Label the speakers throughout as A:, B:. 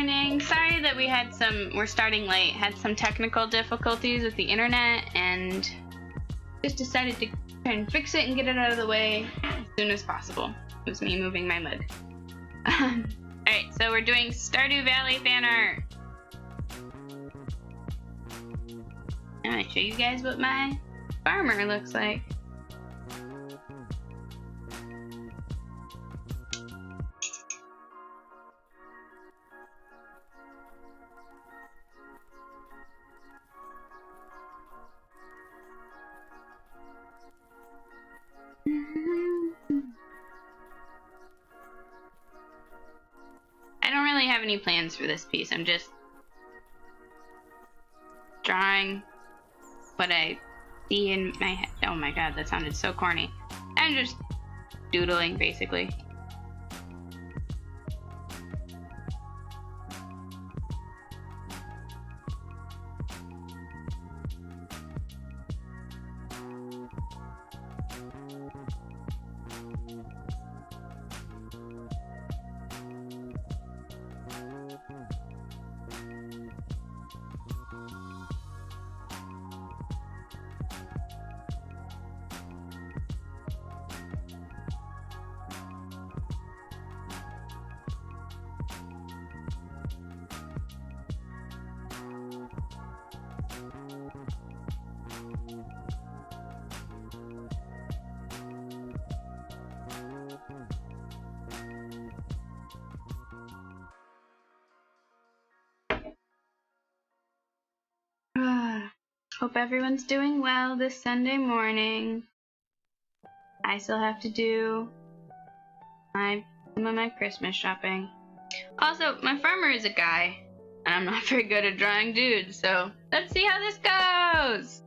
A: morning. Sorry that we're starting late. Had some technical difficulties with the internet and just decided to try and fix it and get it out of the way as soon as possible. It was me moving my mug. Alright, so we're doing Stardew Valley fan art. I'm gonna show you guys what my farmer looks like. I don't really have any plans for this piece. I'm just drawing what I see in my head. Oh my god, that sounded so corny. I'm just doodling, basically. Hope everyone's doing well this Sunday morning. I still have to do some of my Christmas shopping. Also, my farmer is a guy, and I'm not very good at drawing dudes, so let's see how this goes!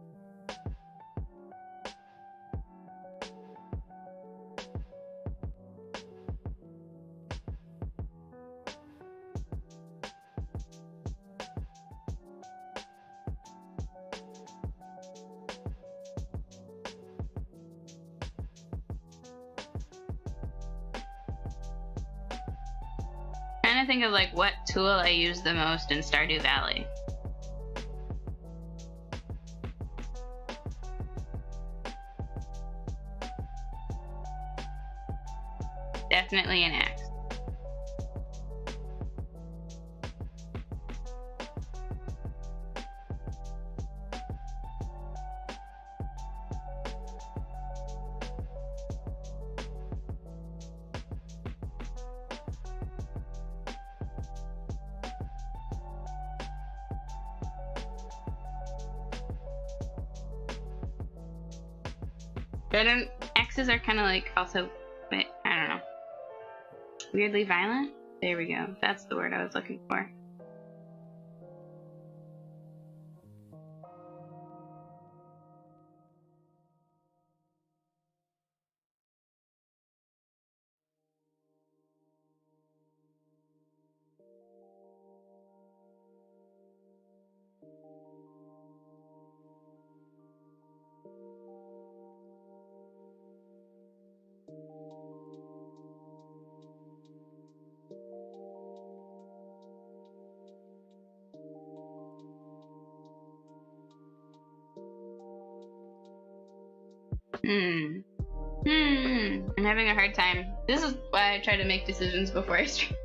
A: Trying to think of like what tool I use the most in Stardew Valley. Definitely an axe. Axes are kind of like also, I don't know, weirdly violent? There we go. That's the word I was looking for. I'm having a hard time. This is why I try to make decisions before I stream.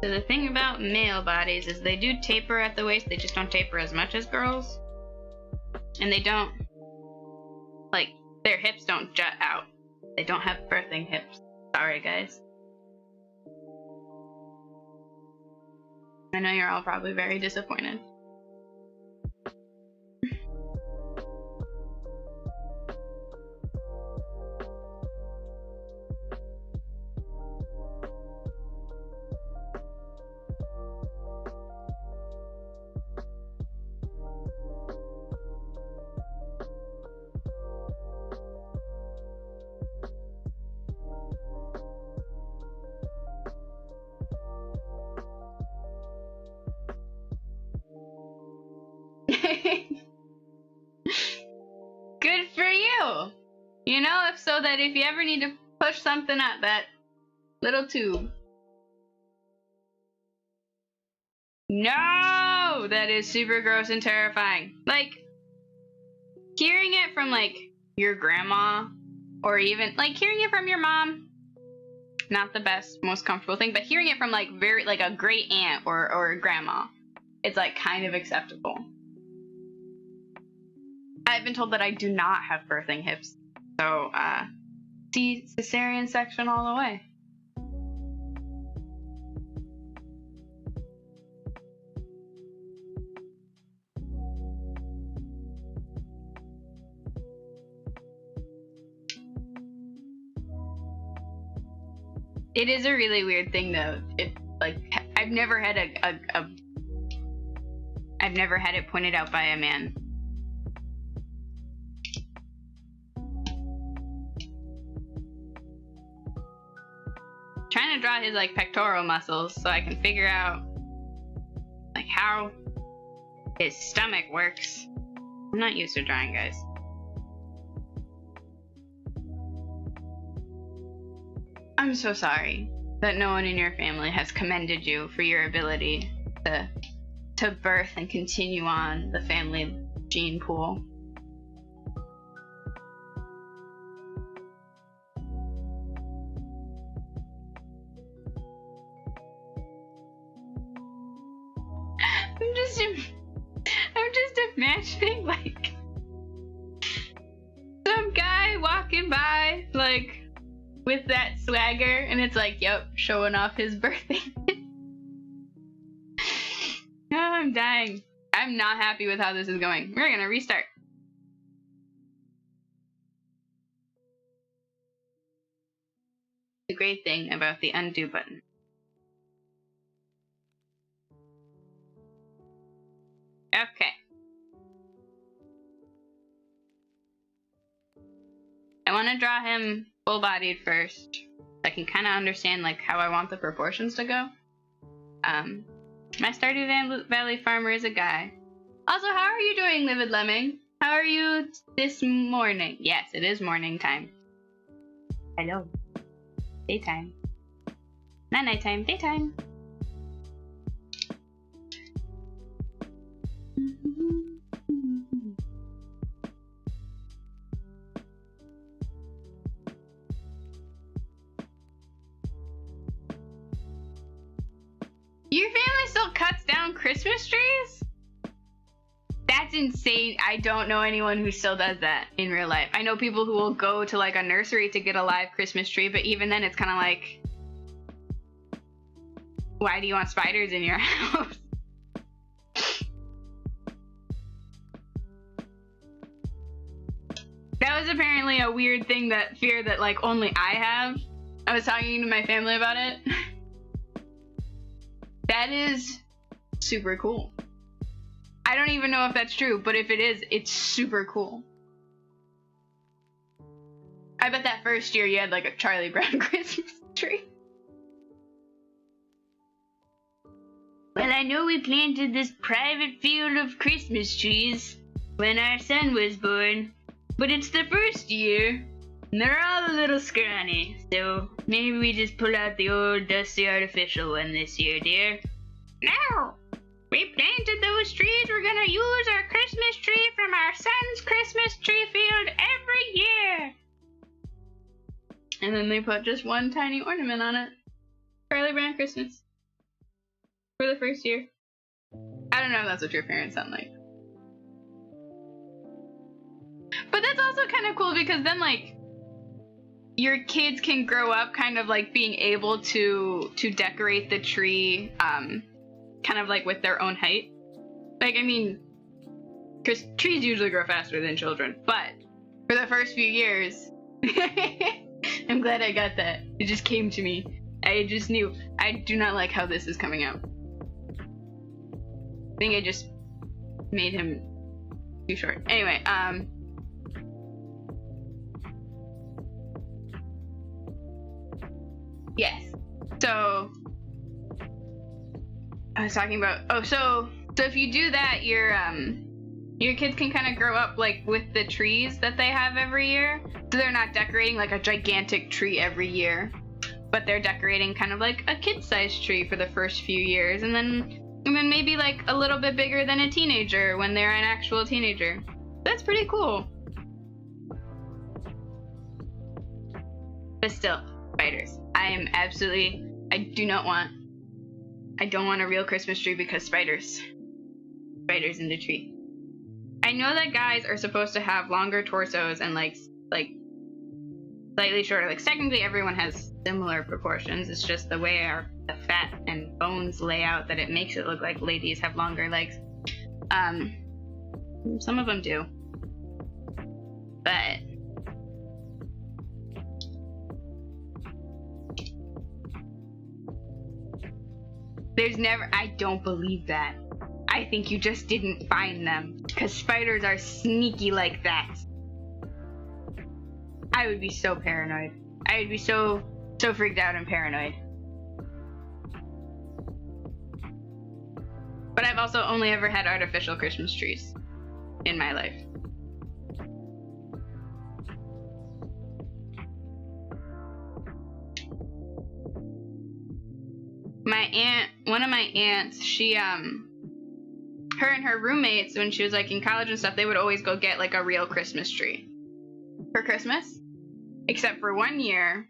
A: So the thing about male bodies is they do taper at the waist, they just don't taper as much as girls. And they don't, like, their hips don't jut out. They don't have birthing hips. Sorry, guys. I know you're all probably very disappointed. Good for you. You know, if you ever need to push something at that little tube. No! That is super gross and terrifying. Like, hearing it from, like, your grandma, or even, like, hearing it from your mom, not the best, most comfortable thing, but hearing it from, like, a great aunt or a grandma, it's, like, kind of acceptable. I've been told that I do not have birthing hips, so, see cesarean section all the way. It is a really weird thing, though. I've never had I've never had it pointed out by a man. Trying to draw his, like, pectoral muscles so I can figure out, like, how his stomach works. I'm not used to drawing, guys. I'm so sorry that no one in your family has commended you for your ability to birth and continue on the family gene pool. I'm just imagining, like, some guy walking by, like, with that swagger, and it's like, yep, showing off his birthday. Oh, I'm dying. I'm not happy with how this is going. We're gonna restart. The great thing about the undo button. Okay. I want to draw him full-bodied first. I can kind of understand, like, how I want the proportions to go. My Stardew Valley farmer is a guy. Also, how are you doing, Livid Lemming? How are you this morning? Yes, it is morning time. Hello. Daytime. Not nighttime, daytime. Your family still cuts down Christmas trees? That's insane. I don't know anyone who still does that in real life. I know people who will go to, like, a nursery to get a live Christmas tree, but even then it's kind of like, why do you want spiders in your house? That was apparently a weird fear that, like, only I have. I was talking to my family about it. That is super cool. I don't even know if that's true, but if it is, it's super cool. I bet that first year you had, like, a Charlie Brown Christmas tree. Well, I know we planted this private field of Christmas trees when our son was born, but it's the first year, and they're all a little scrawny, so maybe we just pull out the old dusty artificial one this year, dear. No! We planted those trees. We're gonna use our Christmas tree from our son's Christmas tree field every year. And then they put just one tiny ornament on it. Charlie Brown Christmas. For the first year. I don't know if that's what your parents sound like. But that's also kind of cool because then, like, your kids can grow up kind of, like, being able to decorate the tree, kind of, like, with their own height. Like, I mean, because trees usually grow faster than children, but for the first few years, I'm glad I got that. It just came to me. I just knew. I do not like how this is coming out. I think I just made him too short. Anyway, yes. So I was talking about, so if you do that, your your kids can kind of grow up like with the trees that they have every year. So they're not decorating like a gigantic tree every year, but they're decorating kind of like a kid-sized tree for the first few years, and then maybe like a little bit bigger than a teenager when they're an actual teenager. That's pretty cool. But still, spiders. I don't want a real Christmas tree because spiders. Spiders in the tree. I know that guys are supposed to have longer torsos and like slightly shorter. Like technically everyone has similar proportions. It's just the way the fat and bones lay out that it makes it look like ladies have longer legs. Some of them do. But I don't believe that. I think you just didn't find them, because spiders are sneaky like that. I would be so paranoid. I would be so freaked out and paranoid. But I've also only ever had artificial Christmas trees in my life. One of my aunts, she, her and her roommates, when she was like in college and stuff, they would always go get like a real Christmas tree for Christmas. Except for one year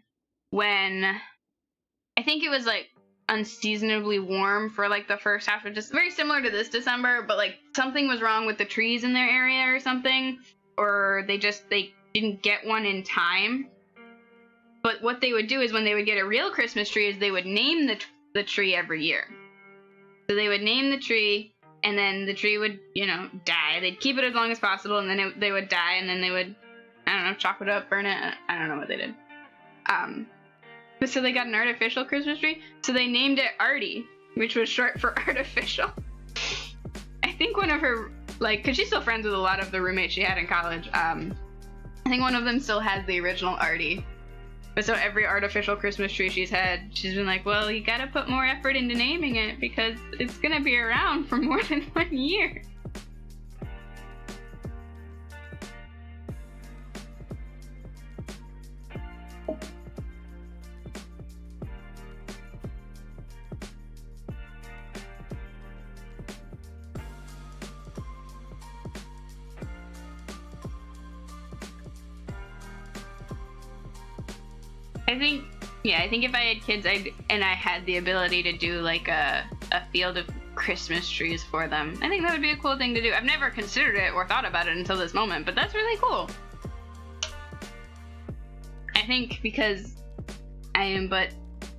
A: when I think it was like unseasonably warm for like the first half of just very similar to this December, but like something was wrong with the trees in their area or something, or they didn't get one in time. But what they would do is when they would get a real Christmas tree is they would name the tree every year. So they would name the tree, and then the tree would, die. They'd keep it as long as possible, and then they would die, and then they would, I don't know, chop it up, burn it. I don't know what they did. But so they got an artificial Christmas tree. So they named it Artie, which was short for artificial. I think one of her, because she's still friends with a lot of the roommates she had in college. I think one of them still has the original Artie. But so every artificial Christmas tree she's had, she's been like, well, you gotta put more effort into naming it because it's gonna be around for more than 1 year. I think if I had kids and I had the ability to do like a field of Christmas trees for them, I think that would be a cool thing to do. I've never considered it or thought about it until this moment, but that's really cool. I think because I am but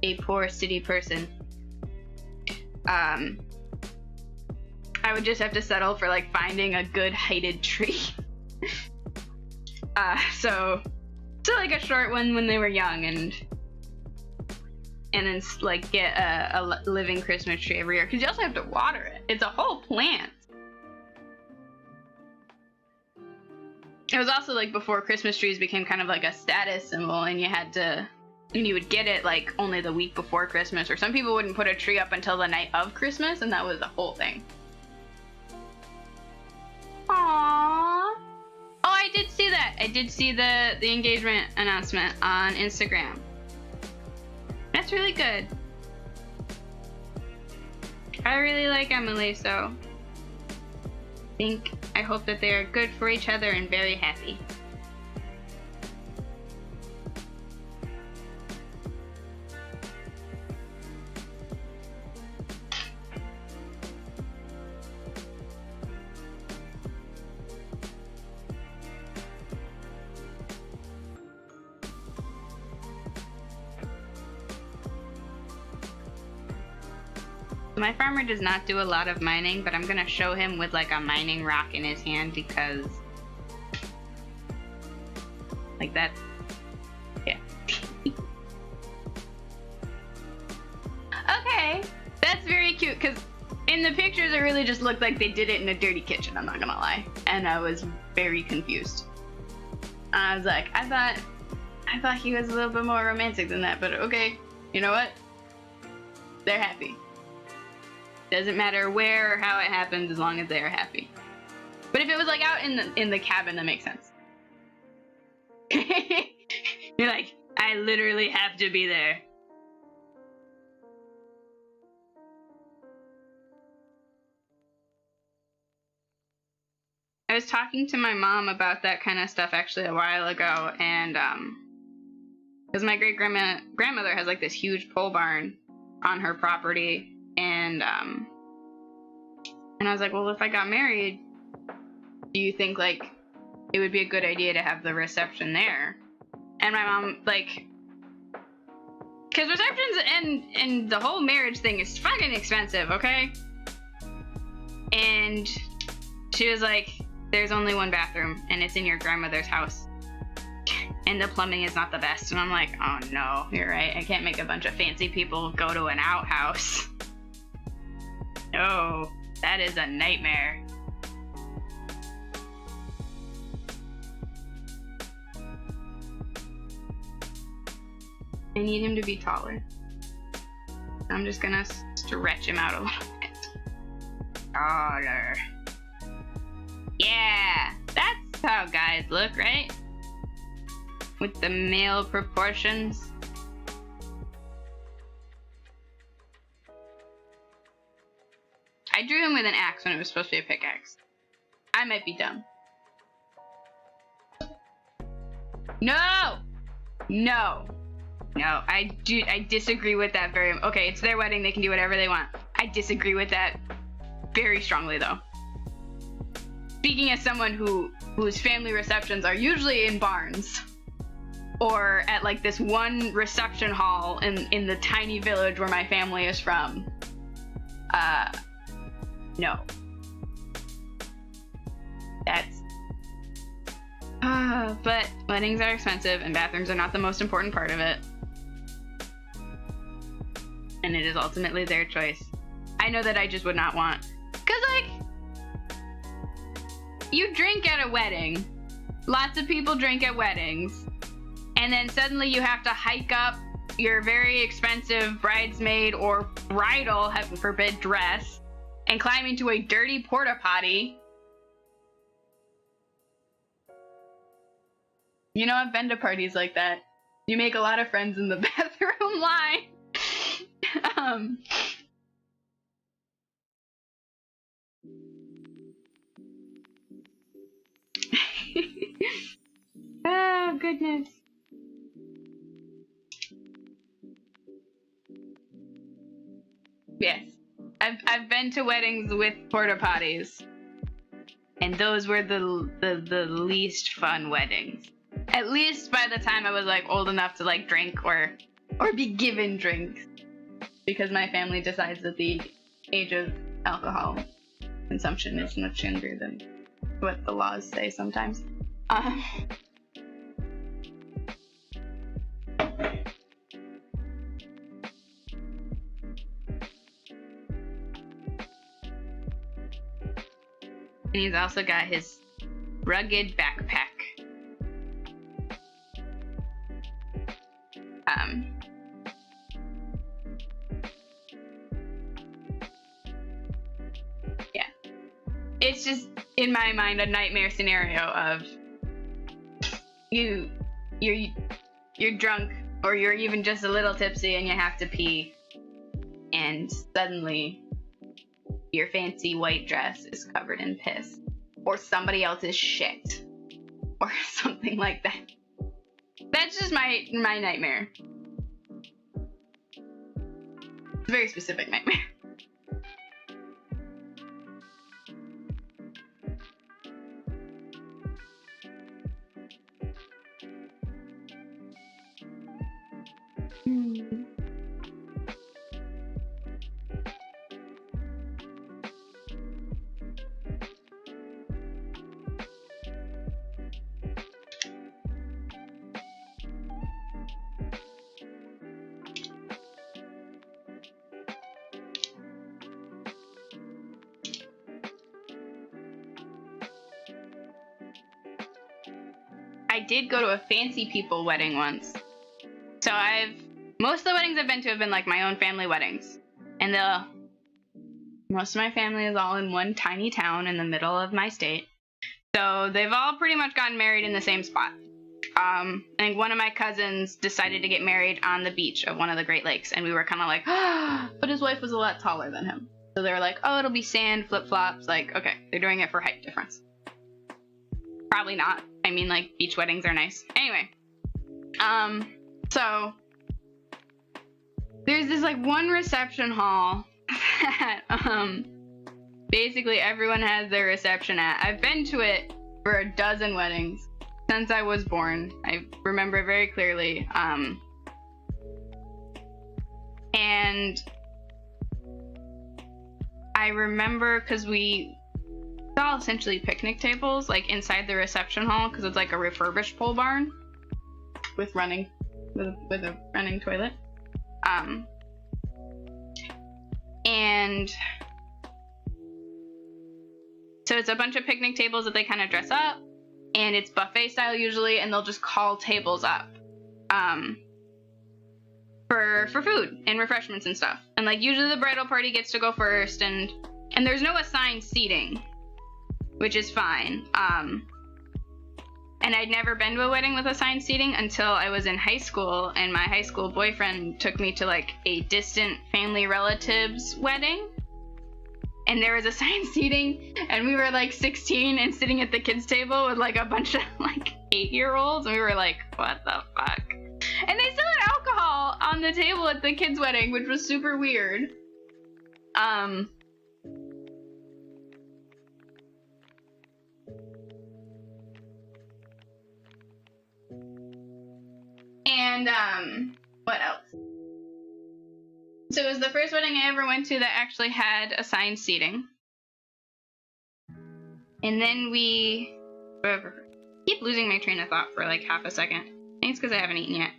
A: a poor city person, I would just have to settle for like finding a good heighted tree. So like a short one when they were young, and then like get a living Christmas tree every year, because you also have to water it. It's a whole plant. It was also like before Christmas trees became kind of like a status symbol, and you would get it like only the week before Christmas, or some people wouldn't put a tree up until the night of Christmas, and that was the whole thing. Aww. Oh, I did see that. I did see the engagement announcement on Instagram. That's really good. I really like Emily, so I hope that they are good for each other and very happy. My farmer does not do a lot of mining, but I'm gonna show him with like a mining rock in his hand because like that. Yeah. Okay, that's very cute because in the pictures it really just looked like they did it in a dirty kitchen, I'm not gonna lie, and I was very confused. I was like, I thought he was a little bit more romantic than that, but okay, you know what? They're happy. Doesn't matter where or how it happens as long as they are happy. But if it was like out in the cabin, that makes sense. You're like, I literally have to be there. I was talking to my mom about that kind of stuff actually a while ago, and because my grandmother has like this huge pole barn on her property, and I was like, well, if I got married, do you think like it would be a good idea to have the reception there? And my mom, like, because receptions and the whole marriage thing is fucking expensive, okay? And she was like, there's only one bathroom, and it's in your grandmother's house. And the plumbing is not the best. And I'm like, oh no, you're right. I can't make a bunch of fancy people go to an outhouse. No, that is a nightmare. I need him to be taller. I'm just gonna stretch him out a little bit. Taller. Yeah, that's how guys look, right? With the male proportions. I drew him with an axe when it was supposed to be a pickaxe. I might be dumb. No! No! No, I disagree with that very... Okay, it's their wedding, they can do whatever they want. I disagree with that very strongly, though. Speaking as someone whose family receptions are usually in barns, or at like this one reception hall in the tiny village where my family is from, no. That's... but weddings are expensive and bathrooms are not the most important part of it. And it is ultimately their choice. I know that I just would not want... Cause like... You drink at a wedding. Lots of people drink at weddings. And then suddenly you have to hike up your very expensive bridesmaid or bridal, heaven forbid, dress and climb into a dirty porta potty. You know, I've been to parties like that. You make a lot of friends in the bathroom line. Oh, goodness. Yes. I've been to weddings with porta potties. And those were the least fun weddings. At least by the time I was like old enough to like drink or be given drinks. Because my family decides that the age of alcohol consumption is much younger than what the laws say sometimes. And he's also got his rugged backpack. Yeah. It's just, in my mind, a nightmare scenario of you're drunk, or you're even just a little tipsy and you have to pee, and suddenly your fancy white dress is covered in piss, or somebody else's shit, or something like that. That's just my nightmare. It's a very specific nightmare. I did go to a fancy people wedding once. So most of the weddings I've been to have been like my own family weddings. And most of my family is all in one tiny town in the middle of my state. So they've all pretty much gotten married in the same spot. I think one of my cousins decided to get married on the beach of one of the Great Lakes, and we were kind of like, but his wife was a lot taller than him. So they were like, oh, it'll be sand, flip-flops. Like, okay, they're doing it for height difference. Probably not. I mean, like, beach weddings are nice. Anyway, so there's this, like, one reception hall that, basically everyone has their reception at. I've been to it for a dozen weddings since I was born. I remember it very clearly. And I remember because it's all essentially picnic tables, like inside the reception hall, because it's like a refurbished pole barn with a running toilet. And so it's a bunch of picnic tables that they kind of dress up, and it's buffet style usually, and they'll just call tables up for food and refreshments and stuff. And like usually the bridal party gets to go first, and there's no assigned seating, which is fine. And I'd never been to a wedding with assigned seating until I was in high school, and my high school boyfriend took me to like a distant family relative's wedding. And there was assigned seating, and we were like 16 and sitting at the kids' table with like a bunch of like 8-year-olds, and we were like, what the fuck? And they still had alcohol on the table at the kids' wedding, which was super weird. And what else? So it was the first wedding I ever went to that actually had assigned seating. And then we keep losing my train of thought for like half a second. I think it's because I haven't eaten yet.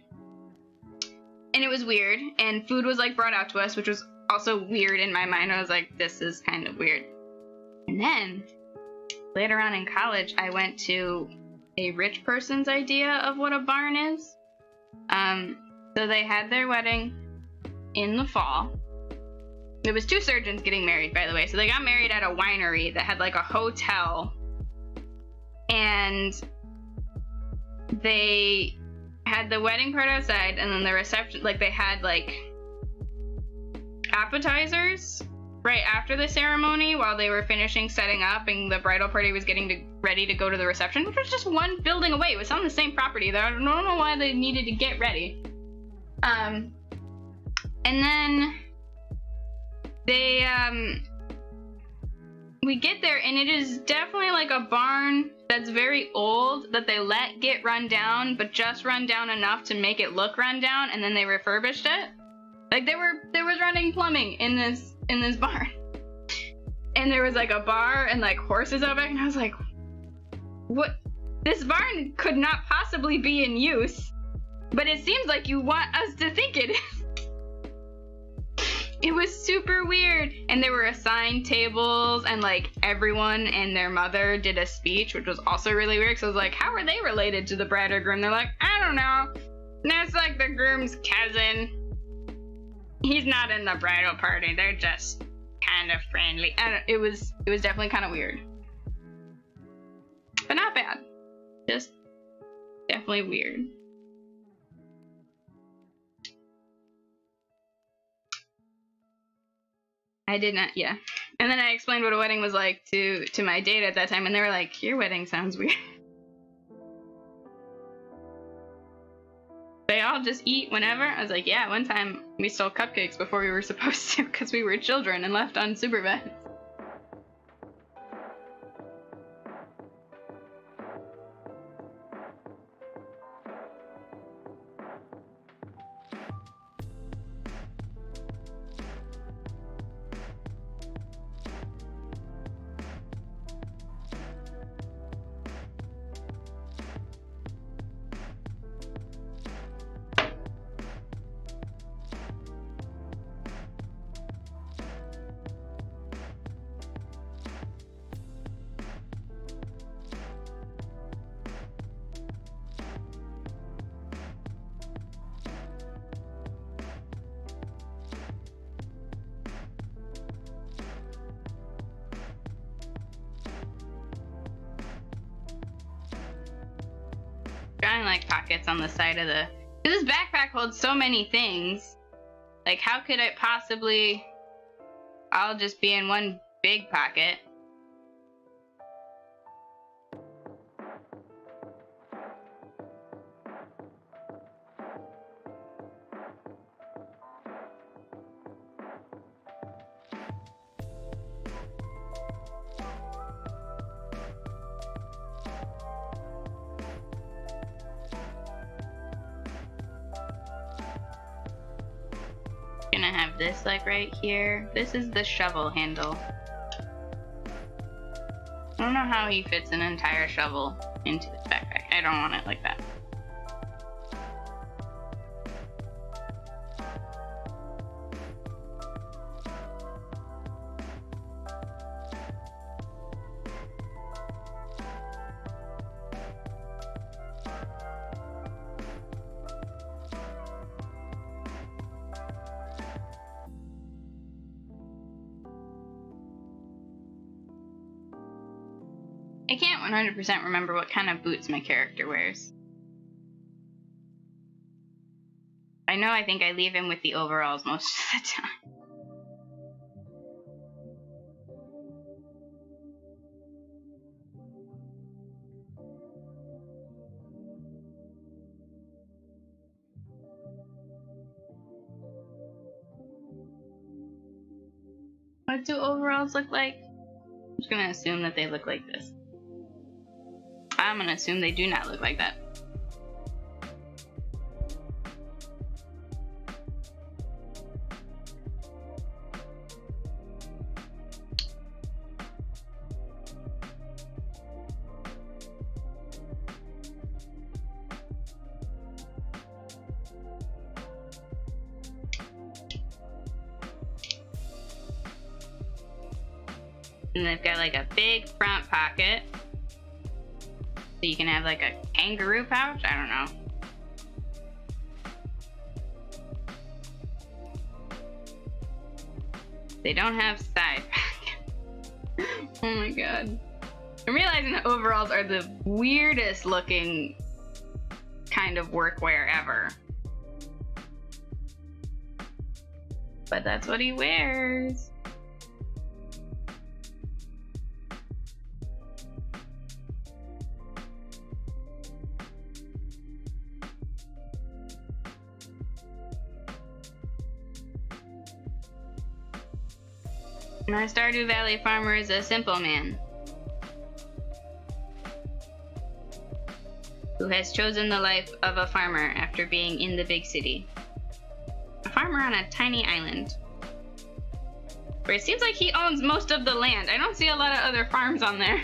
A: And it was weird, and food was like brought out to us, which was also weird in my mind. I was like, this is kind of weird. And then later on in college, I went to a rich person's idea of what a barn is. So they had their wedding in the fall. It was 2 surgeons getting married, by the way. So they got married at a winery that had like a hotel, and they had the wedding part outside, and then the reception, like they had like appetizers right after the ceremony while they were finishing setting up, and the bridal party was getting ready to go to the reception, which was just one building away. It was on the same property, though. I don't know why they needed to get ready. And then they, we get there, and it is definitely like a barn that's very old that they let get run down, but just run down enough to make it look run down, and then they refurbished it. Like there was running plumbing in this barn. And there was like a bar and like horses out back, and I was like, what? This barn could not possibly be in use, but it seems like you want us to think it is. It was super weird. And there were assigned tables, and like everyone and their mother did a speech, which was also really weird. So I was like, how are they related to the bride or groom? They're like, I don't know. That's like the groom's cousin. He's not in the bridal party. They're just kind of friendly. It was definitely kind of weird, but not bad. Just definitely weird. I did not, yeah. And then I explained what a wedding was like to my date at that time, and they were like, your wedding sounds weird. They all just eat whenever? I was like, yeah, one time we stole cupcakes before we were supposed to because we were children and left unsupervised. drawing like pockets on the side of the... This backpack holds so many things. Like, how could it possibly all just be in one big pocket? Gonna have this like right here. This is the shovel handle. I don't know how he fits an entire shovel into his backpack. I don't want it like that. I can't 100% remember what kind of boots my character wears. I know I think I leave him with the overalls most of the time. What do overalls look like? I'm just gonna assume that they look like this. I'm gonna assume they do not look like that. And they've got like a big front pocket. So you can have like a kangaroo pouch? I don't know. They don't have side pockets. Oh my god. I'm realizing that overalls are the weirdest looking kind of workwear ever. But that's what he wears. My Stardew Valley farmer is a simple man who has chosen the life of a farmer after being in the big city. A farmer on a tiny island where it seems like he owns most of the land. I don't see a lot of other farms on there.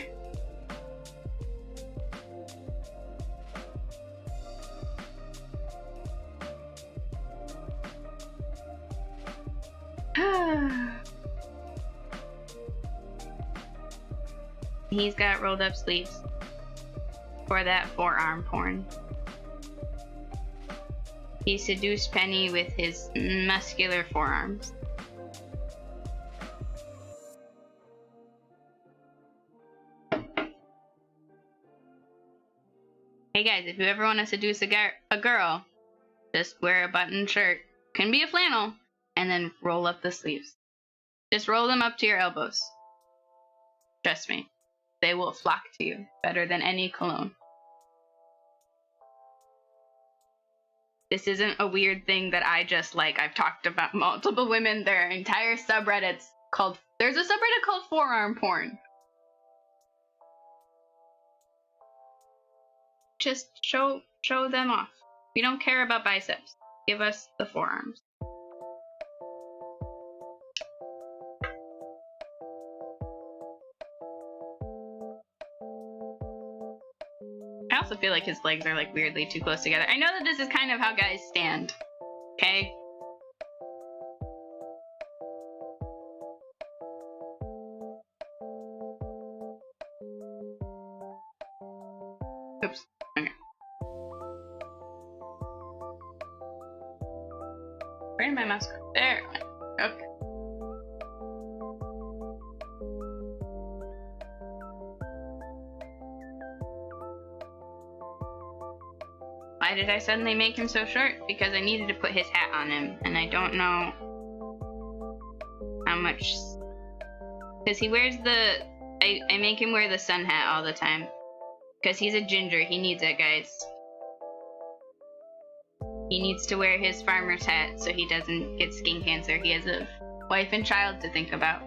A: He's got rolled up sleeves for that forearm porn. He seduced Penny with his muscular forearms. Hey guys, if you ever want to seduce a girl, just wear a button shirt. Can be a flannel, and then roll up the sleeves. Just roll them up to your elbows. Trust me. They will flock to you better than any cologne. This isn't a weird thing that I just like. I've talked about multiple women. There are entire subreddits called... There's a subreddit called forearm porn. Just show them off. We don't care about biceps. Give us the forearms. I also feel like his legs are like weirdly too close together. I know that this is kind of how guys stand. Okay? Oops. Okay. Where did my mouse go? There. Okay. Why did I suddenly make him so short? Because I needed to put his hat on him, and I don't know how much... Because he wears the... I make him wear the sun hat all the time. Because he's a ginger, he needs it, guys. He needs to wear his farmer's hat so he doesn't get skin cancer. He has a wife and child to think about.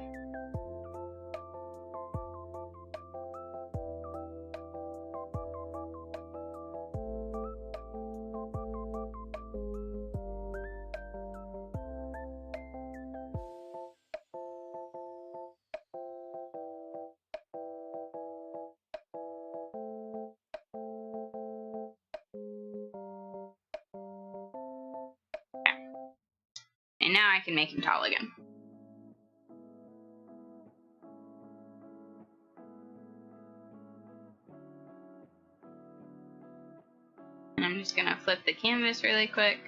A: And now I can make him tall again. And I'm just gonna flip the canvas really quick.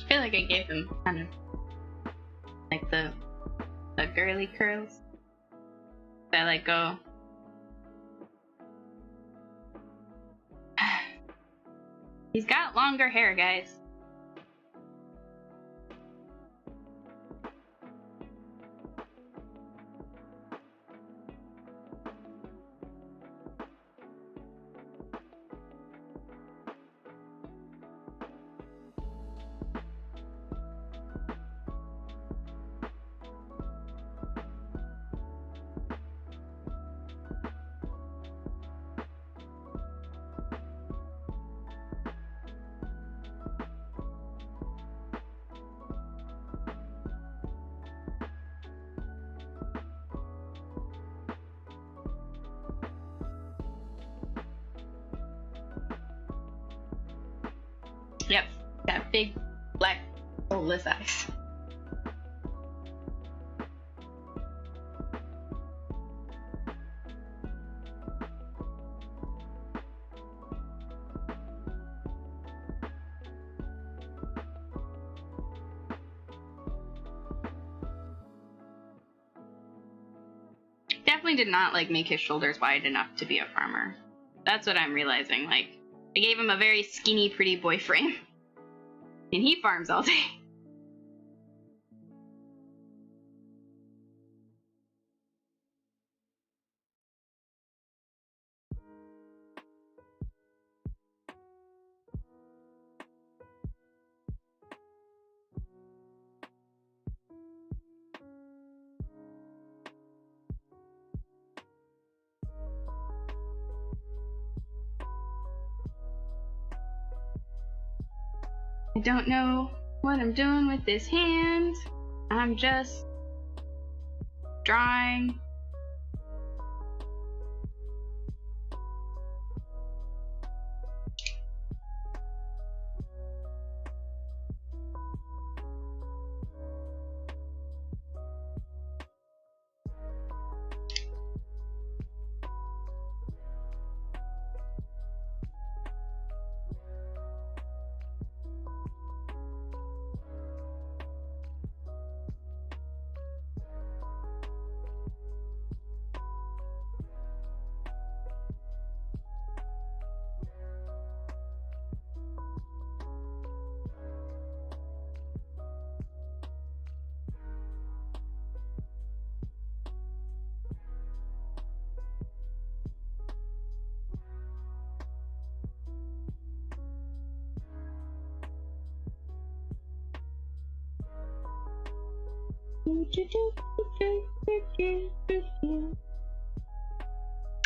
A: I feel like I gave him kind of like the girly curls. If I let go. He's got longer hair, guys. Yep, got big black soulless eyes. Definitely did not like make his shoulders wide enough to be a farmer. That's what I'm realizing. Like, I gave him a very skinny, pretty boy frame. And he farms all day. I don't know what I'm doing with this hand. I'm just drawing.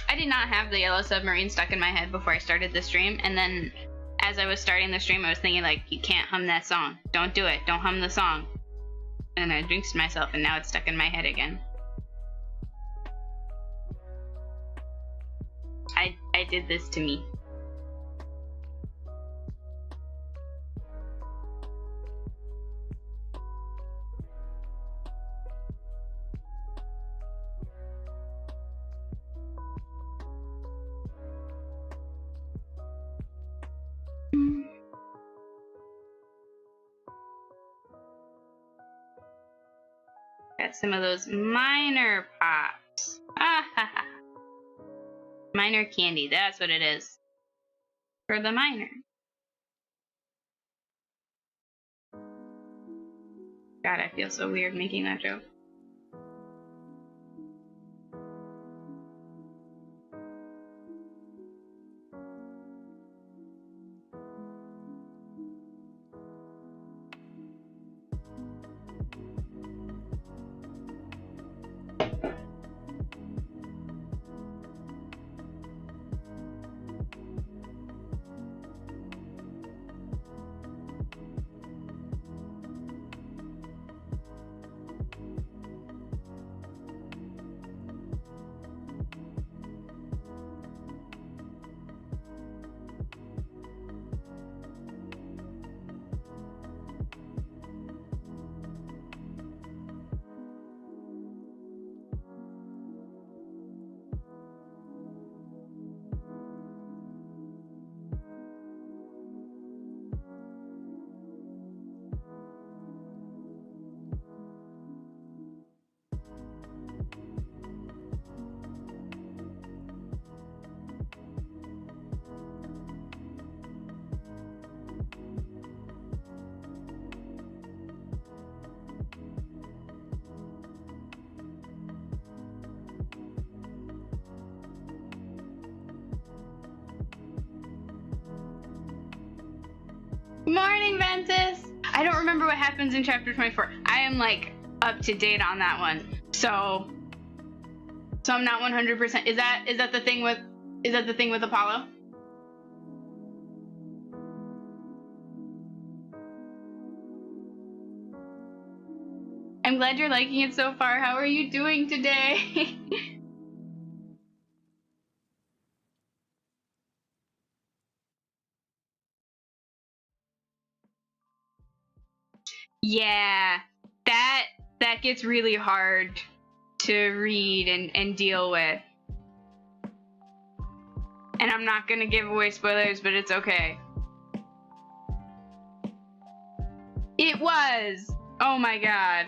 A: I did not have the Yellow Submarine stuck in my head before I started the stream, and then as I was starting the stream, I was thinking, like, you can't hum that song. Don't do it. Don't hum the song. And I jinxed myself, and now it's stuck in my head again. I did this to me. Got some of those minor pops. Ah ha ha. Minor candy, that's what it is. For the minor. God, I feel so weird making that joke. Morning, Ventus! I don't remember what happens in chapter 24. I am, like, up to date on that one. So I'm not 100%. Is that the thing with Apollo? I'm glad you're liking it so far. How are you doing today? Yeah, that gets really hard to read and deal with. And I'm not gonna give away spoilers, but it's okay. It was! Oh my god.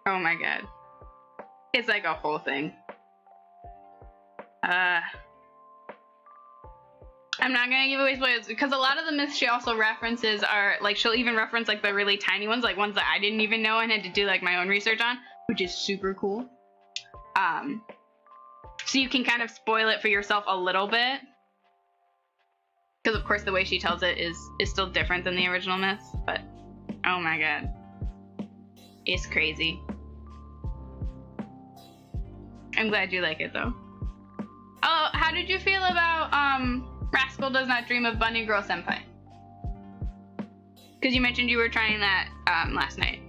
A: Oh my god. It's like a whole thing. I'm not gonna give away spoilers because a lot of the myths she also references are like, she'll even reference like the really tiny ones, like ones that I didn't even know and had to do like my own research on, which is super cool. So you can kind of spoil it for yourself a little bit, because of course the way she tells it is still different than the original myths. But oh my god, it's crazy. I'm glad you like it though. Oh, how did you feel about Rascal Does Not Dream of Bunny Girl Senpai? Because you mentioned you were trying that last night.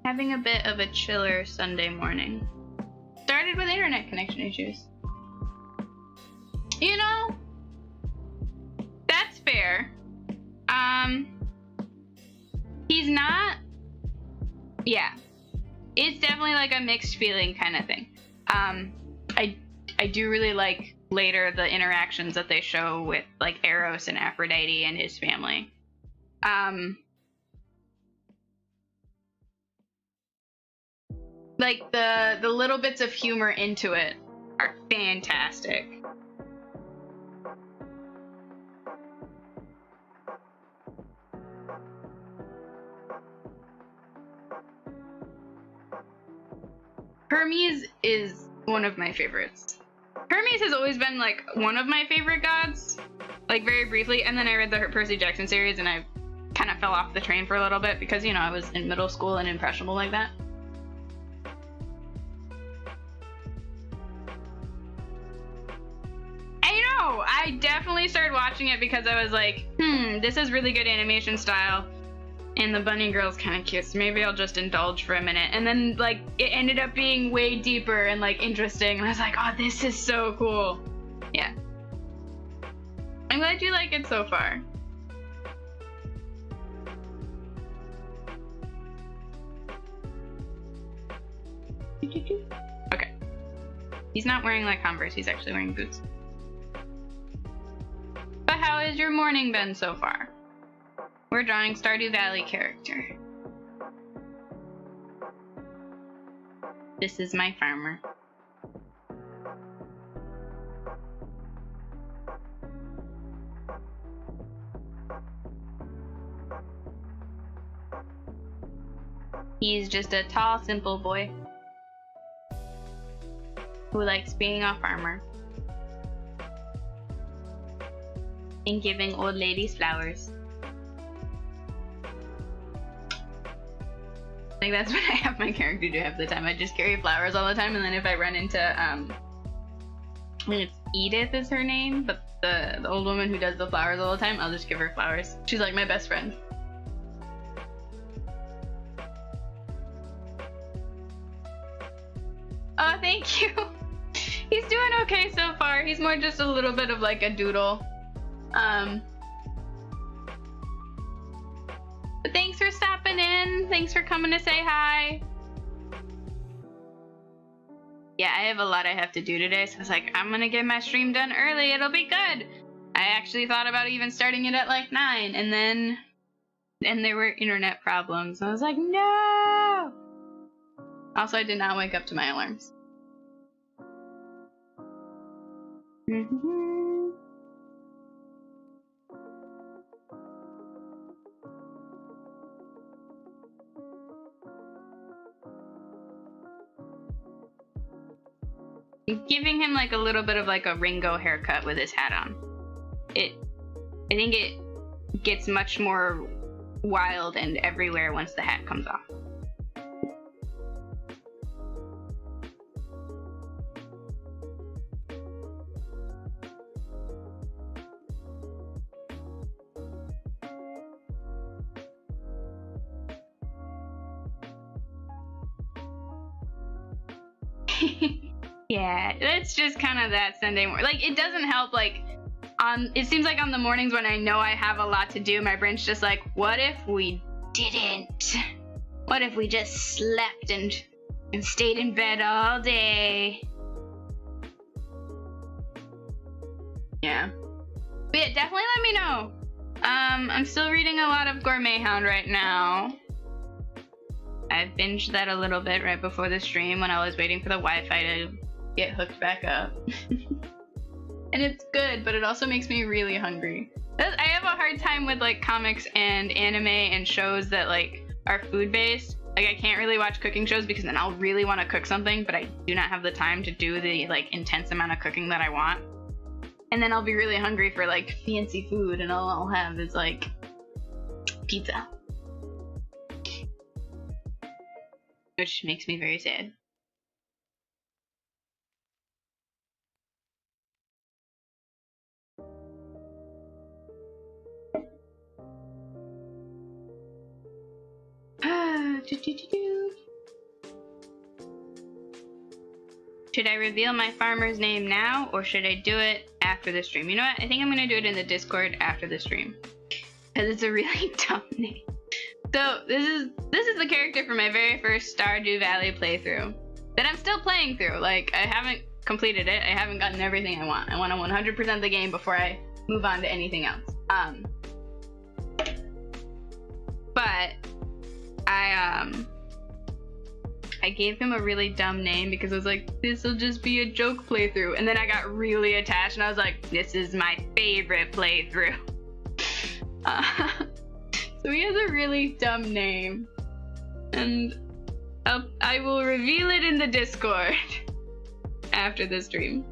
A: Having a bit of a chiller Sunday morning. Started with internet connection issues. You know, that's fair. He's not. Yeah, it's definitely like a mixed feeling kind of thing. I do really like later the interactions that they show with like Eros and Aphrodite and his family. Like the little bits of humor into it are fantastic. Hermes is one of my favorites. Hermes has always been like one of my favorite gods, like very briefly, and then I read the Percy Jackson series and I kind of fell off the train for a little bit because, you know, I was in middle school and impressionable like that. I definitely started watching it because I was like, this is really good animation style, and the bunny girl's kind of cute, so maybe I'll just indulge for a minute. And then, like, it ended up being way deeper and, like, interesting, and I was like, oh, this is so cool. Yeah. I'm glad you like it so far. Okay. He's not wearing, like, Converse, he's actually wearing boots. But how has your morning been so far? We're drawing Stardew Valley character. This is my farmer. He's just a tall, simple boy who likes being a farmer and giving old ladies flowers. Like, that's what I have my character do half the time. I just carry flowers all the time, and then if I run into, I think it's Edith is her name, but the old woman who does the flowers all the time, I'll just give her flowers. She's like my best friend. Oh, thank you. He's doing okay so far. He's more just a little bit of like a doodle. But thanks for stopping in. Thanks for coming to say hi. Yeah, I have a lot I have to do today, so I was like, I'm gonna get my stream done early. It'll be good. I actually thought about even starting it at like 9, and then there were internet problems. I was like, no! Also, I did not wake up to my alarms. Giving him like a little bit of like a Ringo haircut with his hat on. I think it gets much more wild and everywhere once the hat comes off. Yeah, that's just kind of that Sunday morning. Like, it doesn't help, like, it seems like on the mornings when I know I have a lot to do, my brain's just like, what if we didn't? What if we just slept and stayed in bed all day? Yeah. But yeah, definitely let me know. I'm still reading a lot of Gourmet Hound right now. I binged that a little bit right before the stream when I was waiting for the Wi-Fi to get hooked back up. And it's good, but it also makes me really hungry. I have a hard time with like comics and anime and shows that like are food-based. Like, I can't really watch cooking shows because then I'll really want to cook something, but I do not have the time to do the like intense amount of cooking that I want. And then I'll be really hungry for like fancy food, and all I'll have is like pizza. Which makes me very sad. Should I reveal my farmer's name now, or should I do it after the stream? You know what? I think I'm gonna do it in the Discord after the stream, because it's a really dumb name. So this is the character from my very first Stardew Valley playthrough that I'm still playing through. Like, I haven't completed it. I haven't gotten everything I want. I want to 100% the game before I move on to anything else. But I gave him a really dumb name because I was like, this will just be a joke playthrough. And then I got really attached and I was like, this is my favorite playthrough. So he has a really dumb name. And I will reveal it in the Discord after the stream.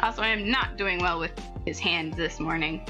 A: Also, I am not doing well with his hands this morning.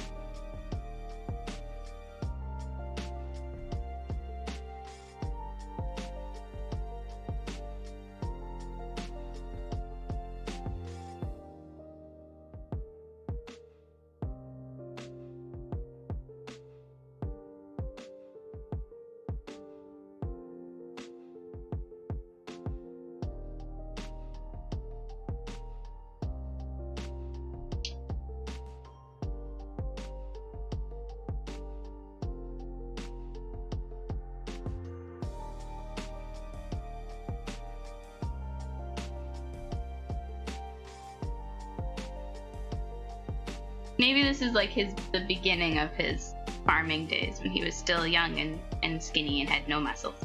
A: Maybe this is like the beginning of his farming days when he was still young and skinny and had no muscles.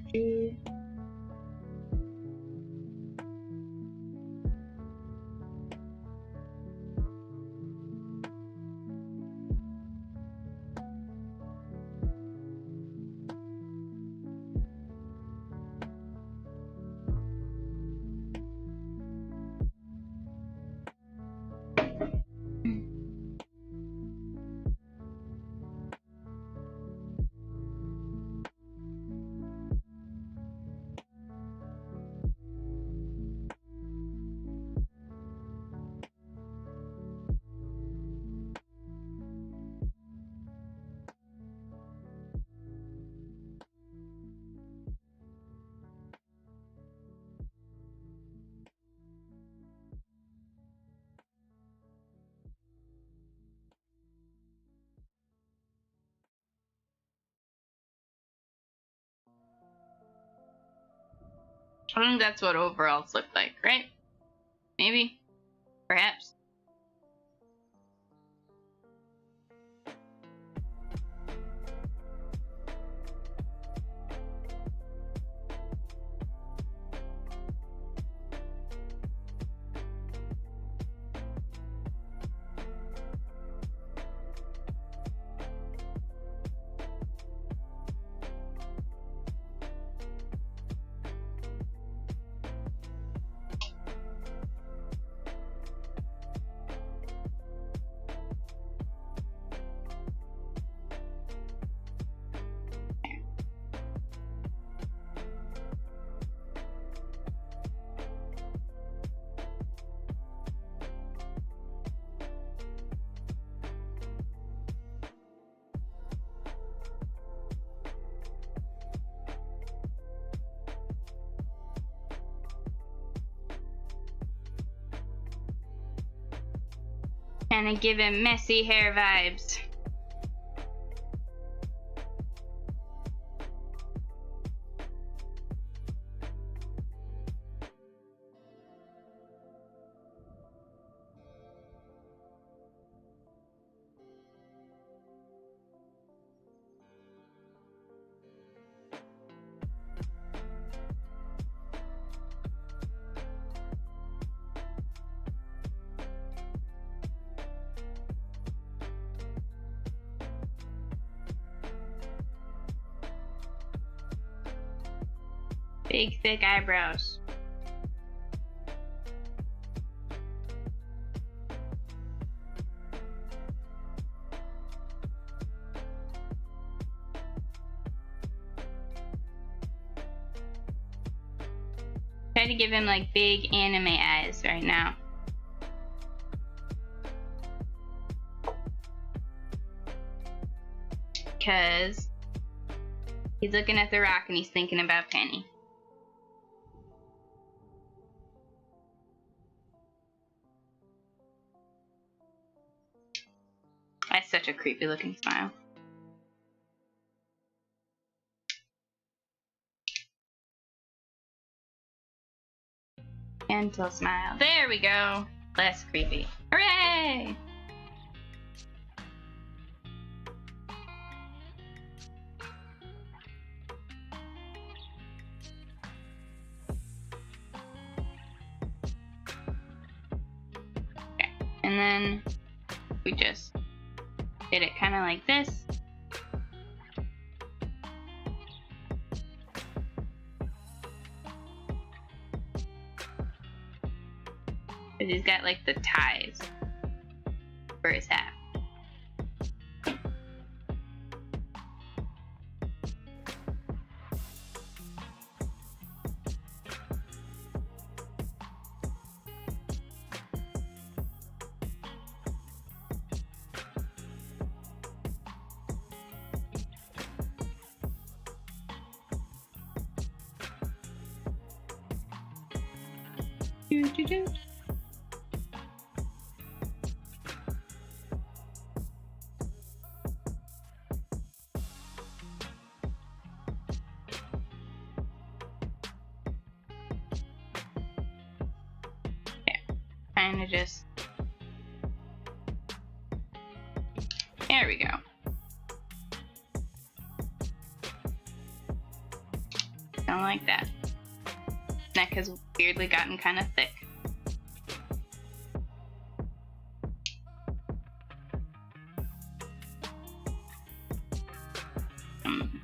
A: Okay. I think that's what overalls look like, right? Maybe? Perhaps. Kinda give him messy hair vibes. Big, thick eyebrows. Try to give him like big anime eyes right now. Because he's looking at the rock and he's thinking about Penny. That's such a creepy looking smile. Gentle smile. There we go. Less creepy. Hooray! Okay. And then we just did it kind of like this. But he's got like the ties for his hat. Kind of just, there we go. Don't like that. Neck has weirdly gotten kind of thick.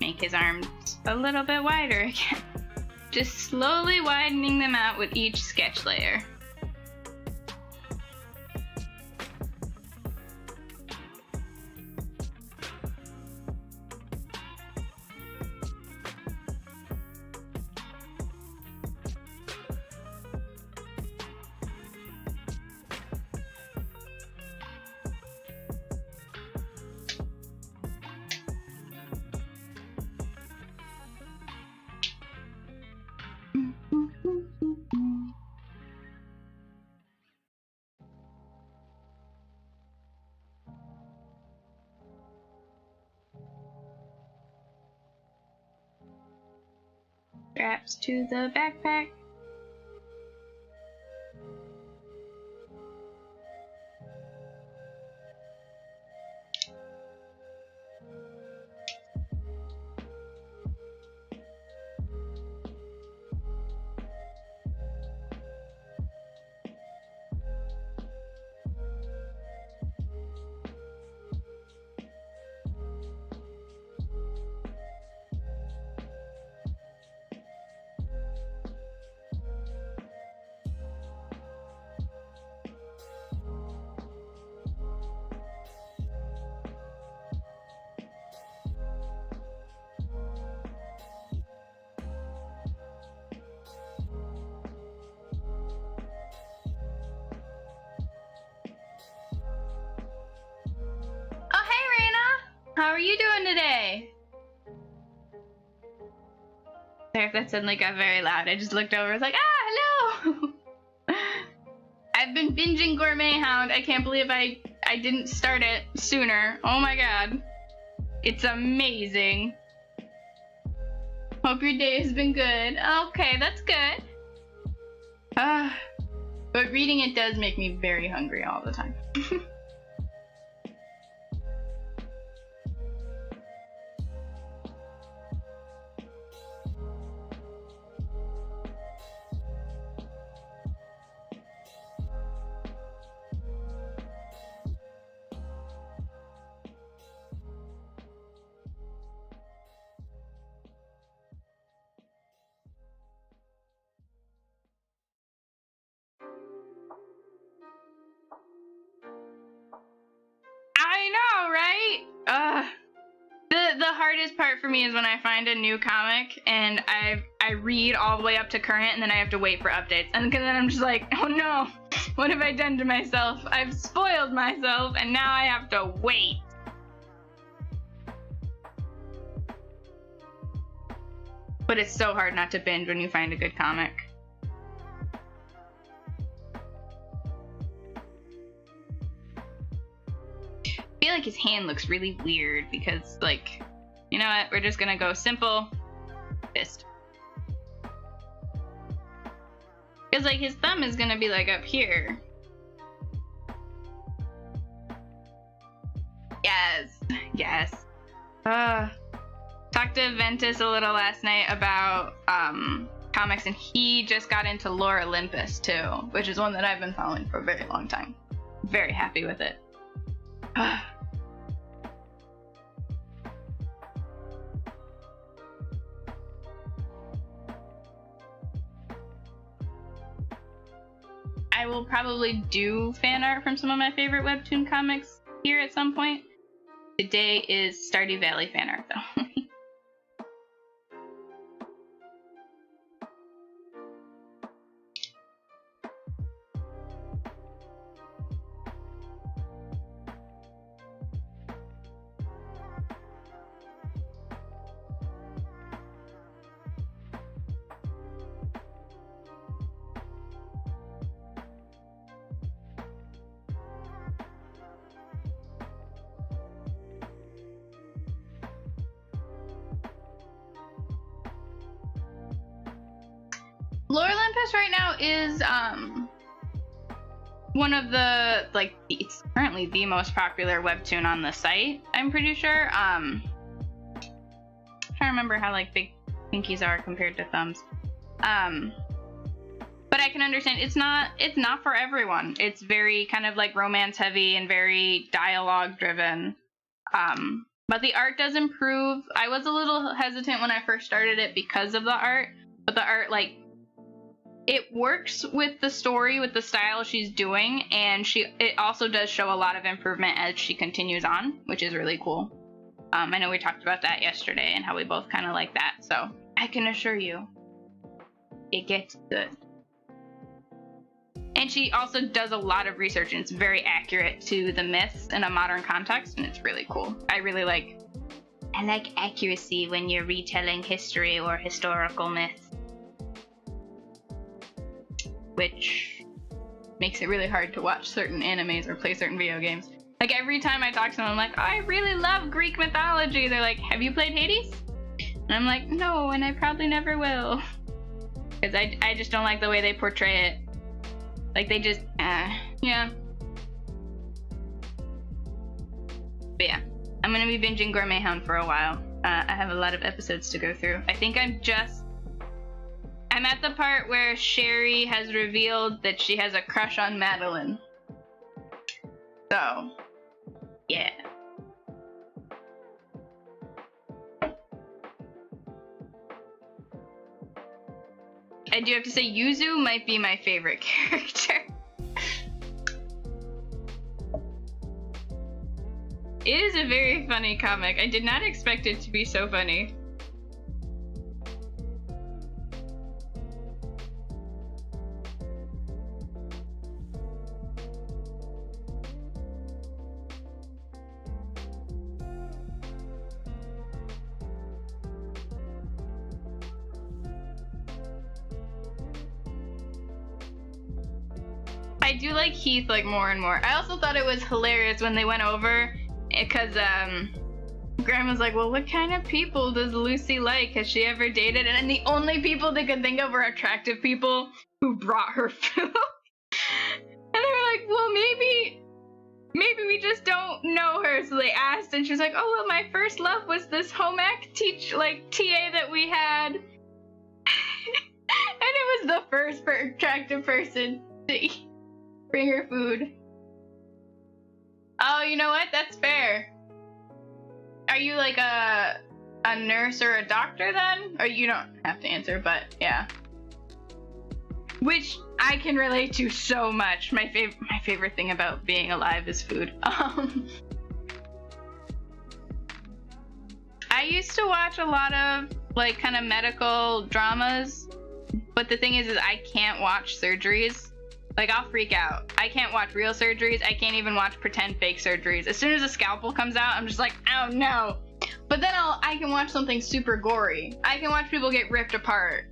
A: Make his arms a little bit wider again. Just slowly widening them out with each sketch layer. Straps to the backpack. How are you doing today? Sorry if that suddenly got very loud. I just looked over and was like, ah, hello! I've been binging Gourmet Hound. I can't believe I I didn't start it sooner. Oh my god. It's amazing. Hope your day has been good. Okay, that's good. But reading it does make me very hungry all the time. I know, right? The hardest part for me is when I find a new comic and I read all the way up to current and then I have to wait for updates. And then I'm just like, oh no, what have I done to myself? I've spoiled myself and now I have to wait. But it's so hard not to binge when you find a good comic. I feel like his hand looks really weird because, like, you know what? We're just gonna go simple fist. Because, like, his thumb is gonna be, like, up here. Yes. Yes. Talked to Ventus a little last night about comics, and he just got into Lore Olympus, too, which is one that I've been following for a very long time. Very happy with it. I will probably do fan art from some of my favorite webtoon comics here at some point. Today is Stardew Valley fan art, though. Lore Olympus right now is one of the, like, it's currently the most popular webtoon on the site, I'm pretty sure. I'm trying to remember how, like, big pinkies are compared to thumbs. But I can understand it's not for everyone. It's very kind of like romance heavy and very dialogue driven. But the art does improve. I was a little hesitant when I first started it because of the art, but the art, like, it works with the story, with the style she's doing, and it also does show a lot of improvement as she continues on, which is really cool. I know we talked about that yesterday and how we both kind of like that, so I can assure you, it gets good. And she also does a lot of research, and it's very accurate to the myths in a modern context, and it's really cool. I like accuracy when you're retelling history or historical myths, which makes it really hard to watch certain animes or play certain video games. Like, every time I talk to someone, I'm like, oh, I really love Greek mythology. They're like, have you played Hades? And I'm like, no, and I probably never will. Because I just don't like the way they portray it. Like, they just, yeah. But yeah, I'm gonna be binging Gourmet Hound for a while. I have a lot of episodes to go through. I think I'm at the part where Sherry has revealed that she has a crush on Madeline. So, yeah. I do have to say, Yuzu might be my favorite character. It is a very funny comic. I did not expect it to be so funny. I I do like Heath like more and more. I also thought it was hilarious when they went over, because Grandma's like, well, what kind of people does Lucy like? Has she ever dated? And the only people they could think of were attractive people who brought her food. And they were like, well, maybe we just don't know her. So they asked, and she was like, oh, well, my first love was this home ec TA that we had. And it was the first attractive person to bring her food. Oh, you know what? That's fair. Are you like a nurse or a doctor then? Or you don't have to answer, but yeah. Which I can relate to so much. My favorite thing about being alive is food. I used to watch a lot of like kind of medical dramas, but the thing is I can't watch surgeries. Like, I'll freak out. I can't watch real surgeries. I can't even watch pretend fake surgeries. As soon as a scalpel comes out, I'm just like, oh no. But then I can watch something super gory. I can watch people get ripped apart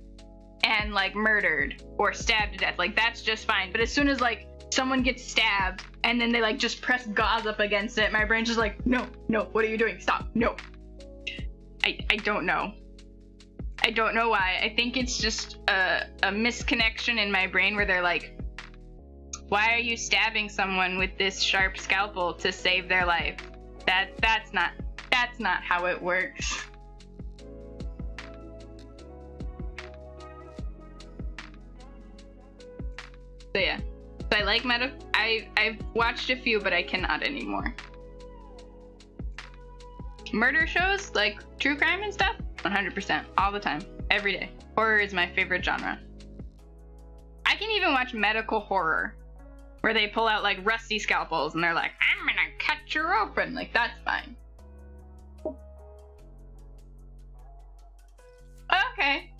A: and like murdered or stabbed to death. Like, that's just fine. But as soon as like someone gets stabbed and then they like just press gauze up against it, my brain's just like, no, what are you doing? Stop, no. I don't know. I don't know why. I think it's just a misconnection in my brain where they're like, why are you stabbing someone with this sharp scalpel to save their life? That's not how it works. So yeah. So I like I've watched a few, but I cannot anymore. Murder shows, like true crime and stuff, 100%, all the time, every day. Horror is my favorite genre. I can even watch medical horror, where they pull out like rusty scalpels and they're like, I'm gonna cut you open. Like, that's fine. Okay.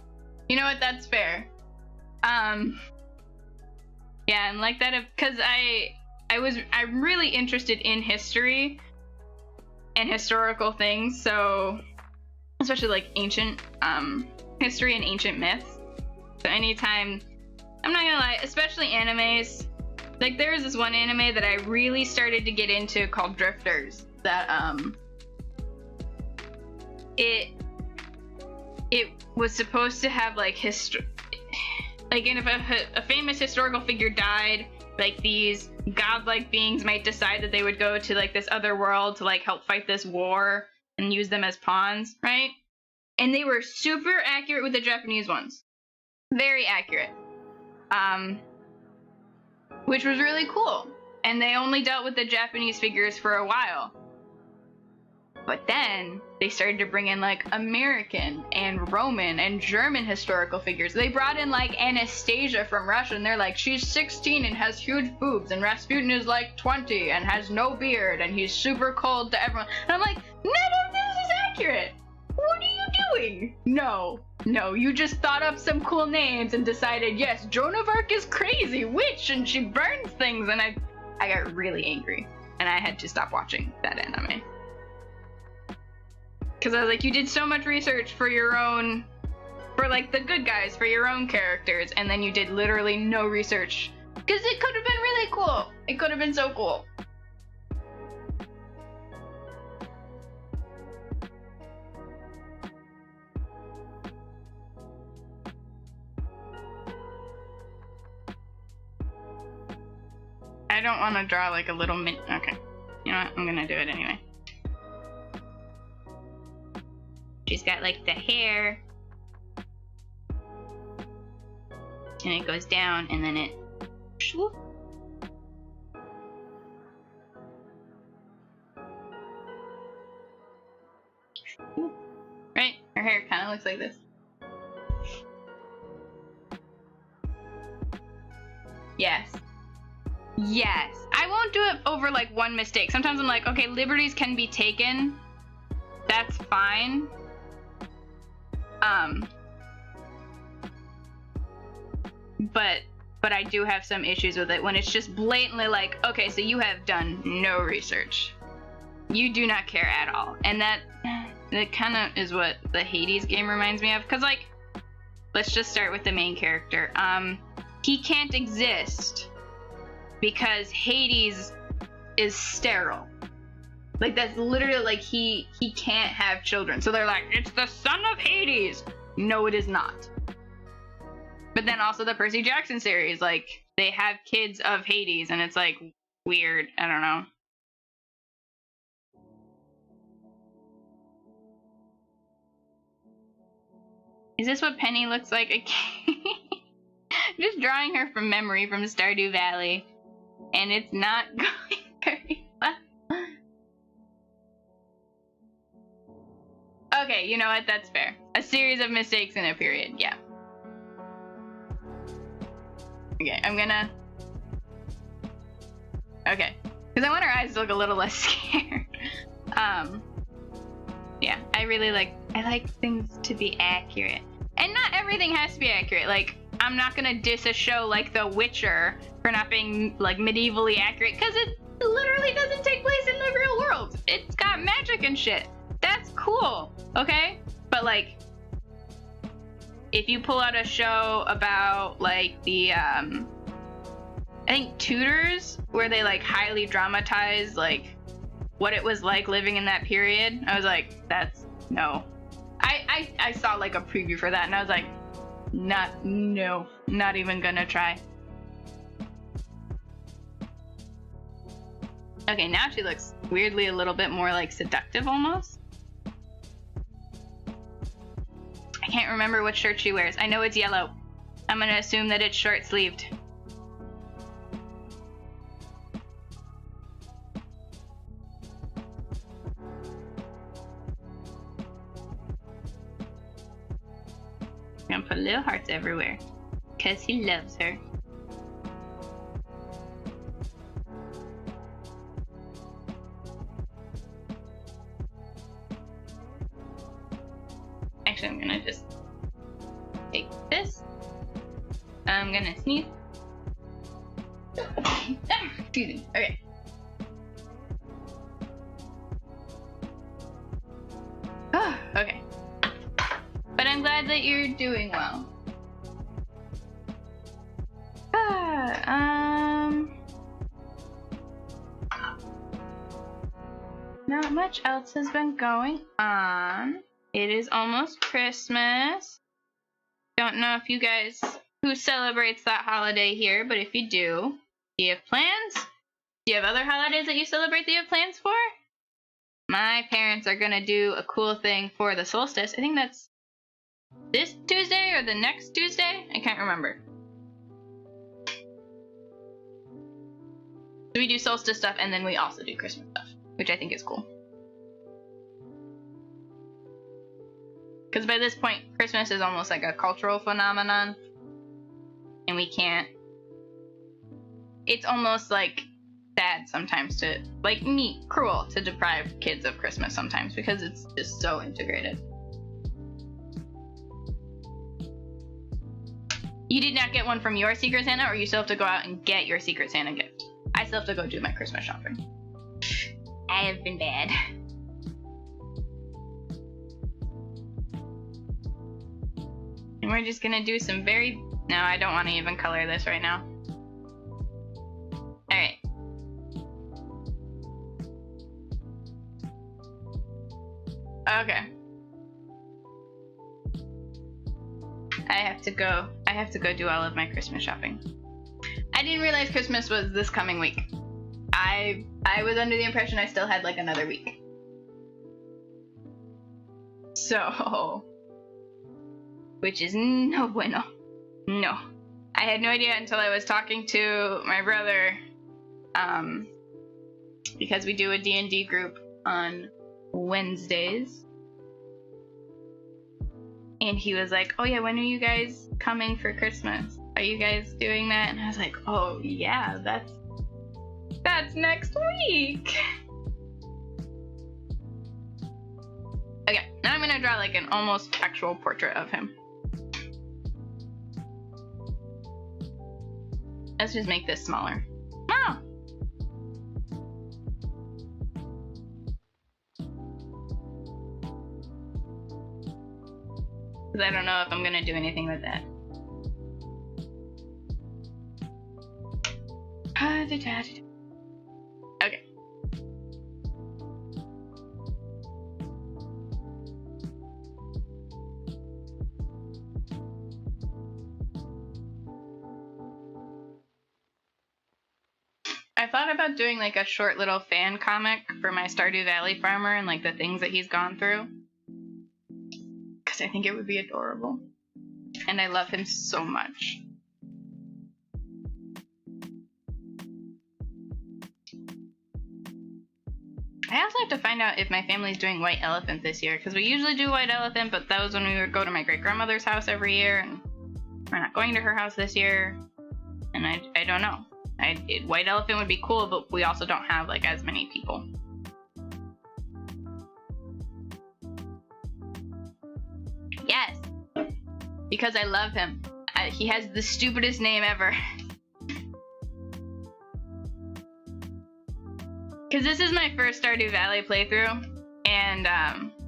A: You know what? That's fair. Yeah, and like that, because I'm really interested in history and historical things, so especially like ancient history and ancient myths. So anytime, I'm not gonna lie, especially animes. Like, there was this one anime that I really started to get into called Drifters. That it was supposed to have like like, and if a famous historical figure died, like these godlike beings might decide that they would go to like this other world to like help fight this war and use them as pawns, right? And they were super accurate with the Japanese ones, very accurate. Which was really cool. And they only dealt with the Japanese figures for a while. But then they started to bring in like American and Roman and German historical figures. They brought in like Anastasia from Russia, and they're like, she's 16 and has huge boobs, and Rasputin is like 20 and has no beard and he's super cold to everyone. And I'm like, none of this is accurate. What are you doing? No, you just thought up some cool names and decided, yes, Joan of Arc is crazy witch and she burns things, and I got really angry and I had to stop watching that anime. Because I was like, you did so much research for your own, for like the good guys, for your own characters, and then you did literally no research. Because it could have been really cool. It could have been so cool. I don't want to draw like a little okay. You know what? I'm gonna do it anyway. She's got like the hair, and it goes down, and then it swoop. Right? Her hair kind of looks like this. Yes. Yes. I won't do it over like one mistake. Sometimes I'm like, okay, liberties can be taken. That's fine. But I do have some issues with it when it's just blatantly like, okay, so you have done no research. You do not care at all. And that kind of is what the Hades game reminds me of. Because, like, let's just start with the main character. He can't exist because Hades is sterile. Like, that's literally, like, he can't have children. So they're like, it's the son of Hades. No, it is not. But then also the Percy Jackson series, like, they have kids of Hades, and it's, like, weird. I don't know. Is this what Penny looks like? I'm just drawing her from memory from Stardew Valley, and it's not going very well. Okay, you know what? That's fair. A series of mistakes in a period, yeah. Okay, I'm gonna... Okay. Because I want her eyes to look a little less scared. Yeah, I like things to be accurate. And not everything has to be accurate. Like, I'm not gonna diss a show like The Witcher for not being, like, medievally accurate, because it literally doesn't take place in the real world. It's got magic and shit. That's cool, okay? But, like, if you pull out a show about, like, the, I think Tudors, where they, like, highly dramatize, like, what it was like living in that period, I was like, that's, no. I saw, like, a preview for that, and I was like, not even gonna try. Okay, now she looks weirdly a little bit more, like, seductive almost. I can't remember what shirt she wears. I know it's yellow. I'm gonna assume that it's short-sleeved. I'm gonna put little hearts everywhere, because he loves her. Actually, I'm gonna just take this. I'm gonna sneeze. Excuse me. Okay. Okay. But I'm glad that you're doing well. Not much else has been going on. It is almost Christmas. Don't know if you guys who celebrates that holiday here, but if you do you have plans? Do you have other holidays that you celebrate that you have plans for? My parents are gonna do a cool thing for the solstice. I think that's this Tuesday or the next Tuesday? I can't remember. So we do solstice stuff, and then we also do Christmas stuff, which I think is cool. Because by this point, Christmas is almost like a cultural phenomenon, and we can't... It's almost like sad sometimes to, like, cruel to deprive kids of Christmas sometimes, because it's just so integrated. You did not get one from your Secret Santa, or you still have to go out and get your Secret Santa gift? I still have to go do my Christmas shopping. I have been bad. And we're just gonna do some very... No, I don't want to even color this right now. Alright. Okay. I have to go do all of my Christmas shopping. I didn't realize Christmas was this coming week. I was under the impression I still had like another week. So, which is no bueno. No. I had no idea until I was talking to my brother, because we do a D&D group on Wednesdays. And he was like, oh yeah, when are you guys coming for Christmas? Are you guys doing that? And I was like, oh yeah, that's next week. Okay, now I'm gonna draw like an almost actual portrait of him. Let's just make this smaller. Oh! Because I don't know if I'm gonna do anything with that. Okay. I thought about doing like a short little fan comic for my Stardew Valley farmer and like the things that he's gone through. Because I think it would be adorable. And I love him so much. I also have to find out if my family's doing White Elephant this year. Because we usually do White Elephant, but that was when we would go to my great-grandmother's house every year. And we're not going to her house this year. And I don't know. White Elephant would be cool, but we also don't have like as many people. Yes, because I love him. He has the stupidest name ever. Because this is my first Stardew Valley playthrough, and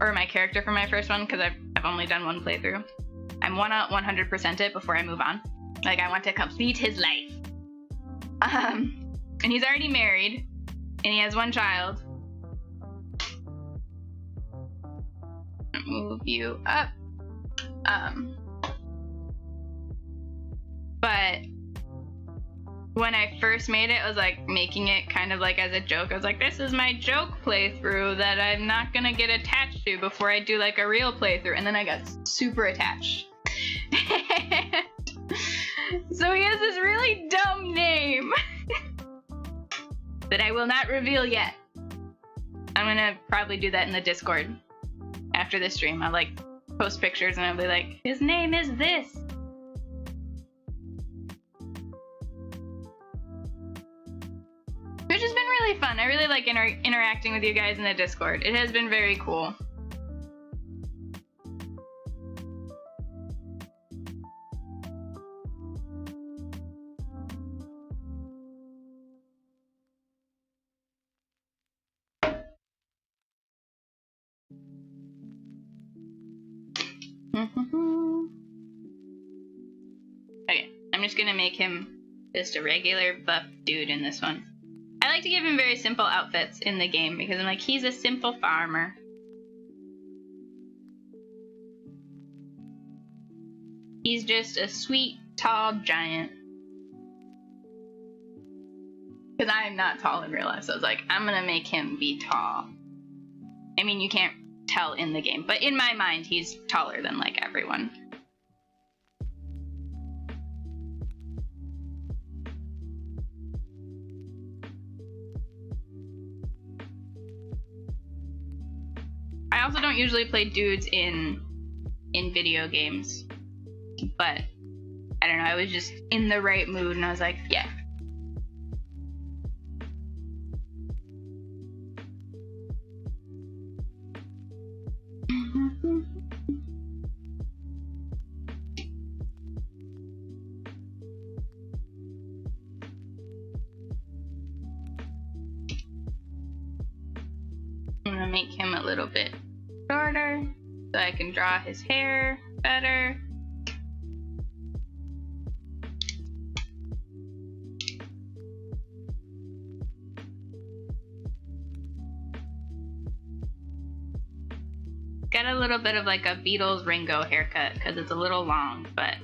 A: or my character for my first one, because I've only done one playthrough. I want to 100% it before I move on. Like I want to complete his life. And he's already married, and he has one child. Move you up. But when I first made it, I was like making it kind of like as a joke. I was like, this is my joke playthrough that I'm not gonna get attached to before I do like a real playthrough. And then I got super attached. So he has this really dumb name that I will not reveal yet. I'm gonna probably do that in the Discord after this stream. I'll like post pictures and I'll be like, his name is this. Which has been really fun. I really like interacting with you guys in the Discord. It has been very cool. Okay, I'm just gonna make him just a regular buff dude in this one. I like to give him very simple outfits in the game because I'm like, he's a simple farmer. He's just a sweet, tall giant. Because I am not tall in real life, so I was like, I'm gonna make him be tall. I mean, you can't tell in the game, but in my mind, he's taller than like everyone. I also don't usually play dudes in video games, but I don't know, I was just in the right mood and I was like, yeah. I'm gonna make him a little bit shorter so I can draw his hair better. Got a little bit of like a Beatles Ringo haircut because it's a little long, but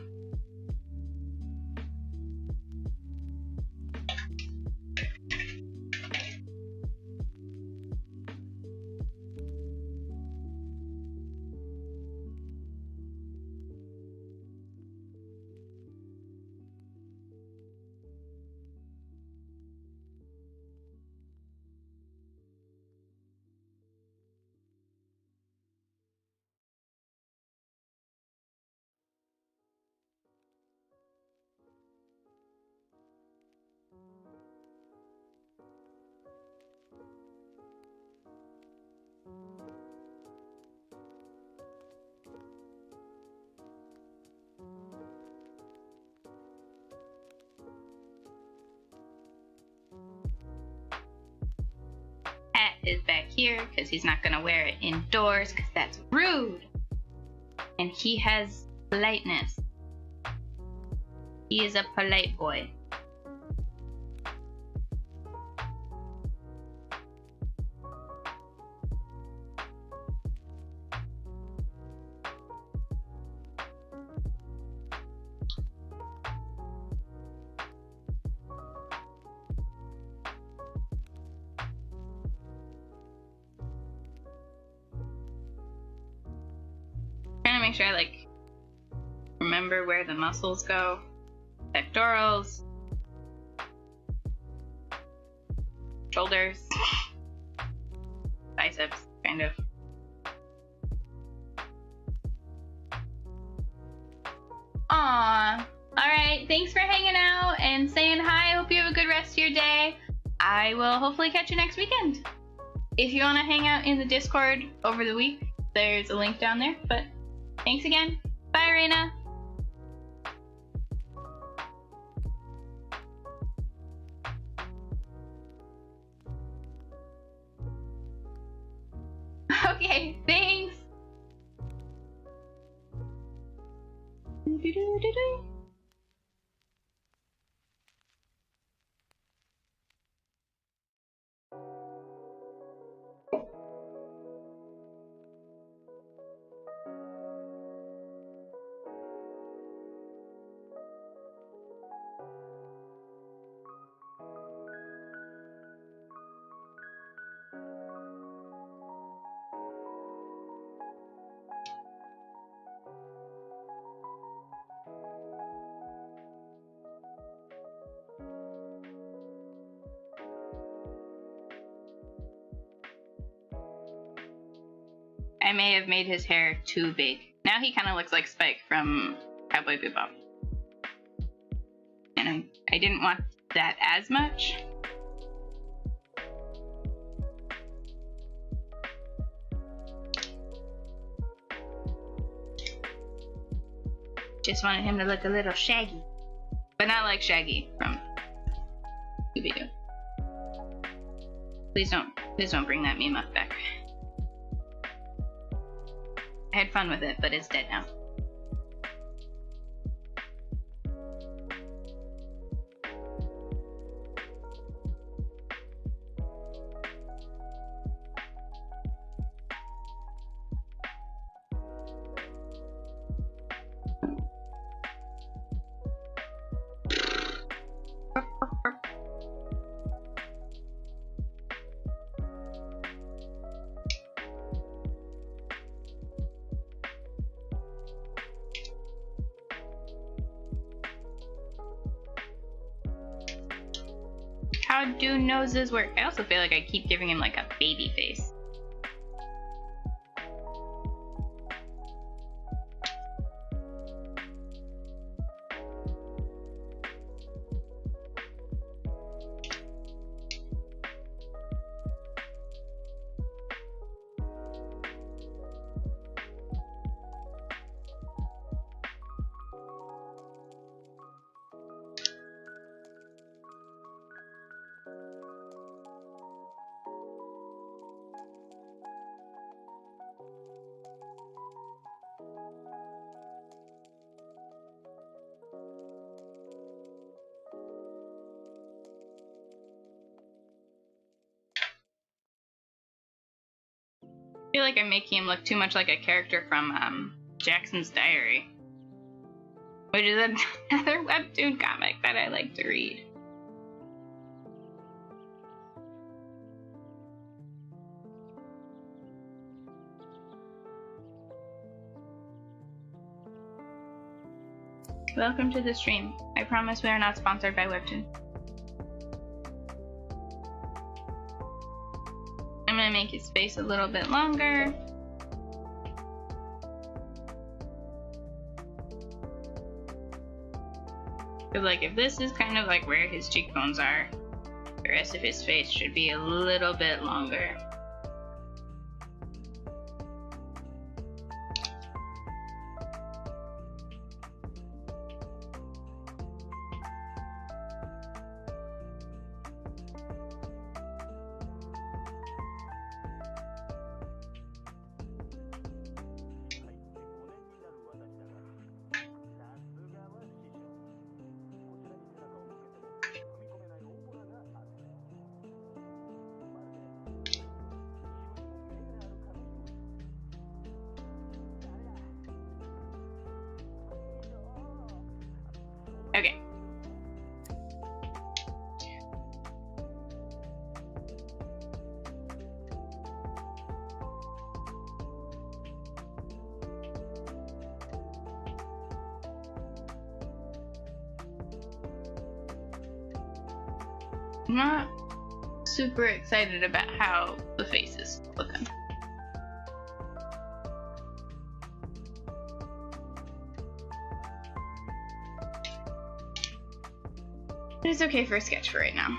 A: hat is back here because he's not gonna wear it indoors because that's rude. And he has politeness. He is a polite boy. make sure I like remember where the muscles go. Pectorals, shoulders, biceps, kind of. Aww. Alright, thanks for hanging out and saying hi. Hope you have a good rest of your day. I will hopefully catch you next weekend. If you want to hang out in the Discord over the week, there's a link down there. But thanks again. Bye, Reina. Okay, thanks. Do-do-do-do-do. I may have made his hair too big. Now he kind of looks like Spike from Cowboy Bebop. And I didn't want that as much. Just wanted him to look a little shaggy. But not like Shaggy from Scooby-Doo. Please don't bring that meme up back. I had fun with it, but it's dead now. How do noses work? I also feel like I keep giving him like a baby face. I feel like I'm making him look too much like a character from Jackson's Diary, which is another webtoon comic that I like to read. Welcome to the stream. I promise we are not sponsored by Webtoon. I'm gonna make his face a little bit longer. Cause like if this is kind of like where his cheekbones are, the rest of his face should be a little bit longer. I'm not super excited about how the face is looking. But it's okay for a sketch for right now.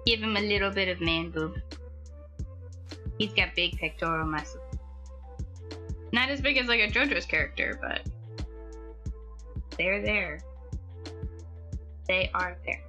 A: Give him a little bit of man boob. He's got big pectoral muscles. Not as big as like a JoJo's character, but they're there. They are there.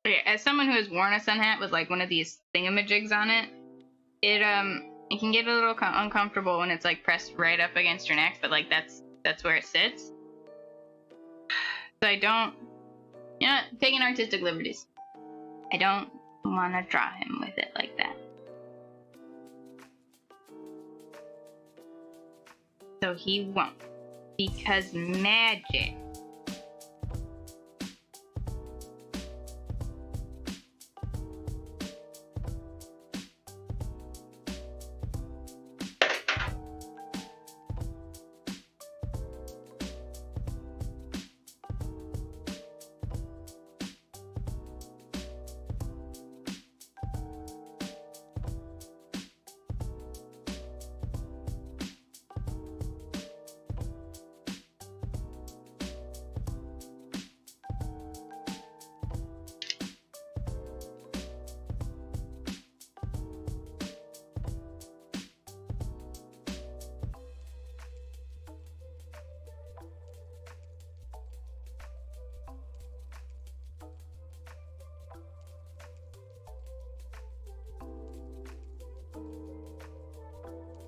A: Okay, as someone who has worn a sun hat with like one of these thingamajigs on it, it can get a little uncomfortable when it's like pressed right up against your neck, but like that's where it sits. So I don't, taking artistic liberties. I don't want to draw him with it like that. So he won't, because magic.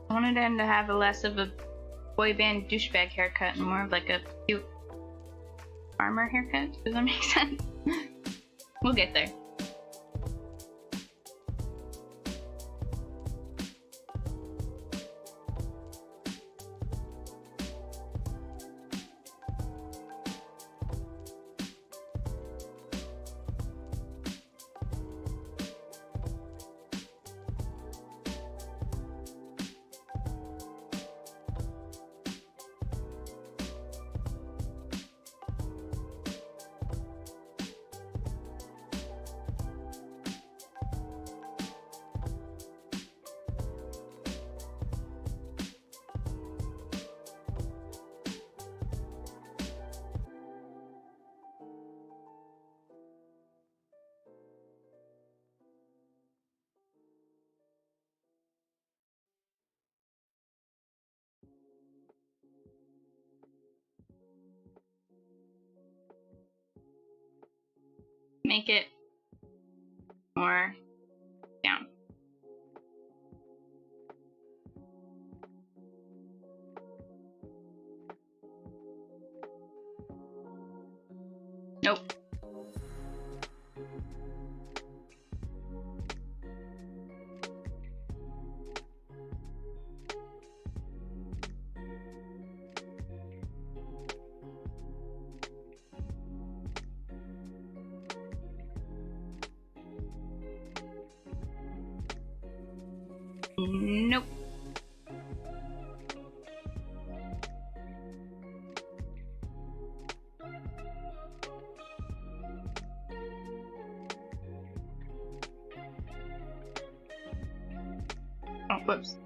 A: I wanted him to have a less of a boy band douchebag haircut and more of like a cute farmer haircut. Does that make sense? We'll get there. make it more down. Nope. Nope. Oh, whoops.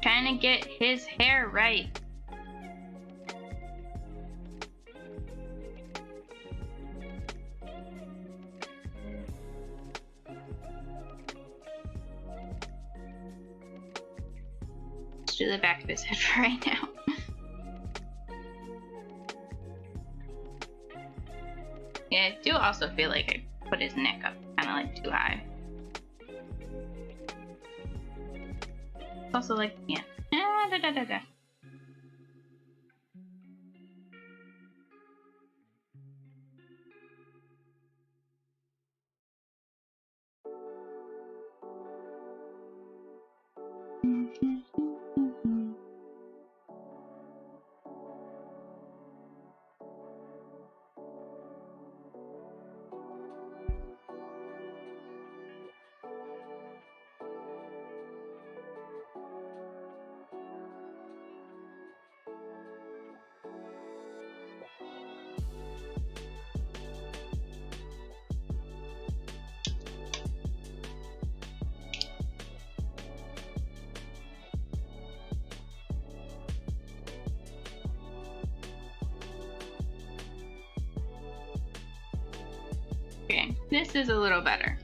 A: Trying to get his hair right. Let's do the back of his head for right now. Yeah, I do also feel like I put his neck up kind of like too high. Also like, yeah. Okay, this is a little better.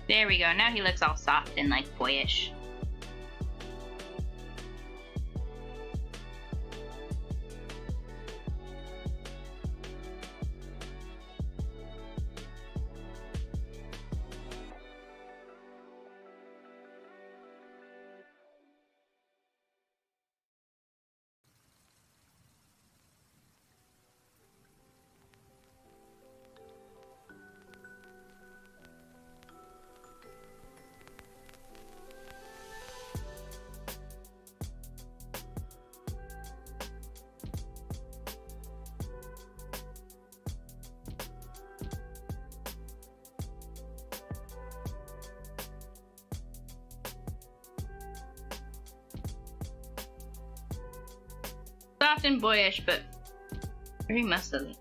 A: There we go. Now he looks all soft and like boyish. Soft and boyish, but very muscly.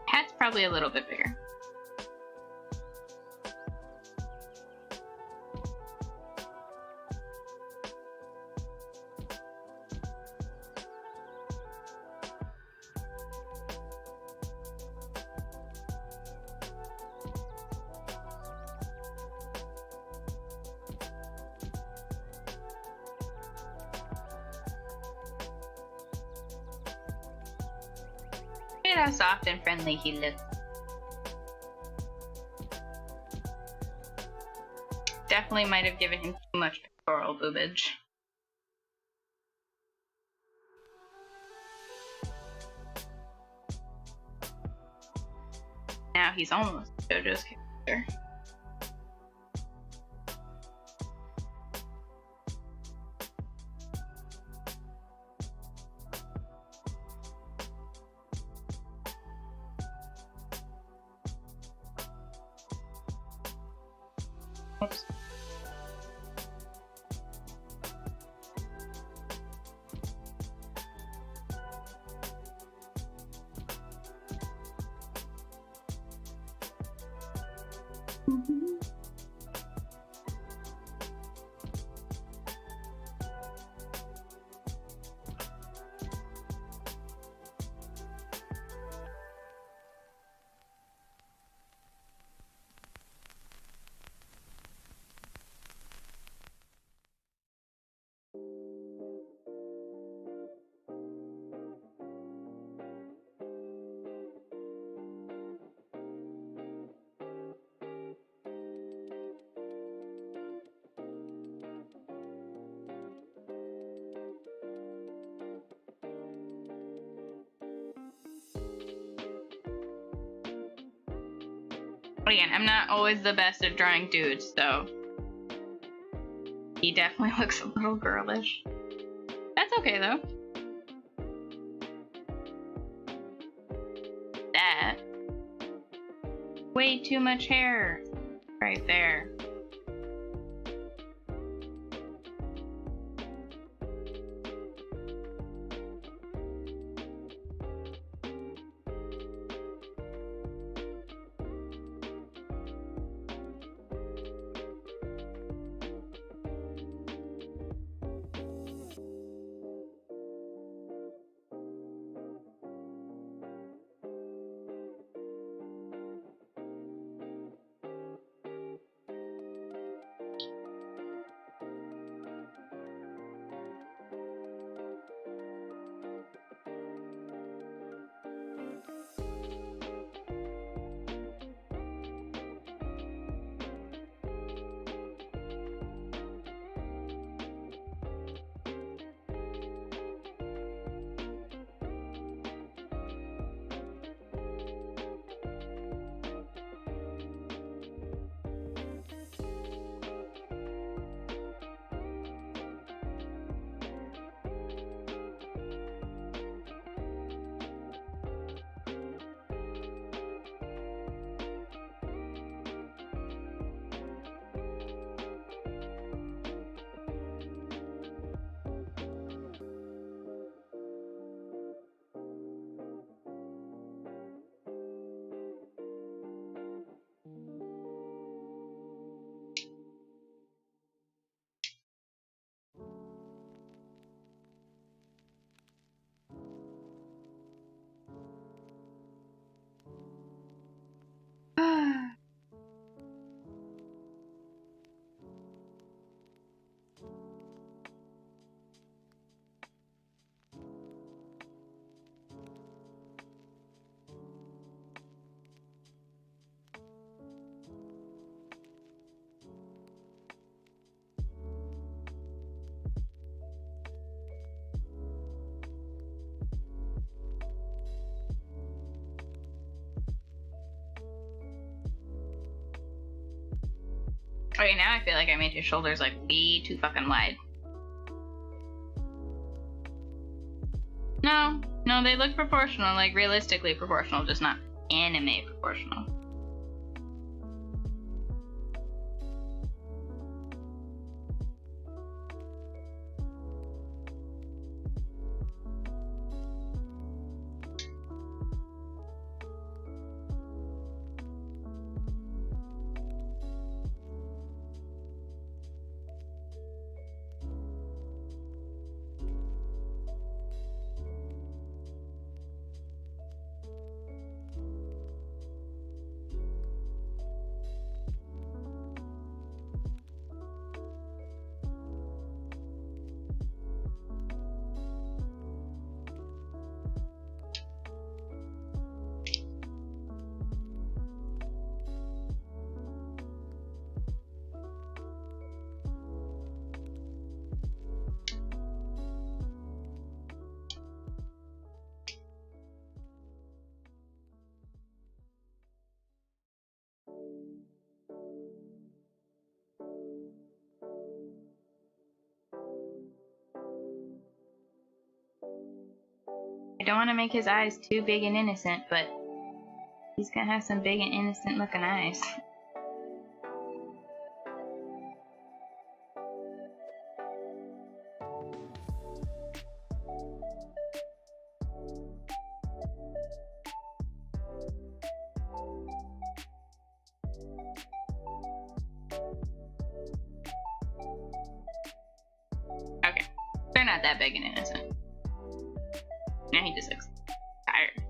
A: Hat's probably a little bit bigger. Look at how soft and friendly he looks. Definitely might have given him too much pectoral boobage. Now he's almost JoJo's character. Oops. But again, I'm not always the best at drawing dudes, so he definitely looks a little girlish. That's okay though. That. Way too much hair right there. Okay, now I feel like I made his shoulders like way too fucking wide. No, they look proportional, like realistically proportional, just not anime proportional. I don't want to make his eyes too big and innocent, but he's gonna have some big and innocent looking eyes. Okay, they're not that big and innocent. Now he just looks tired.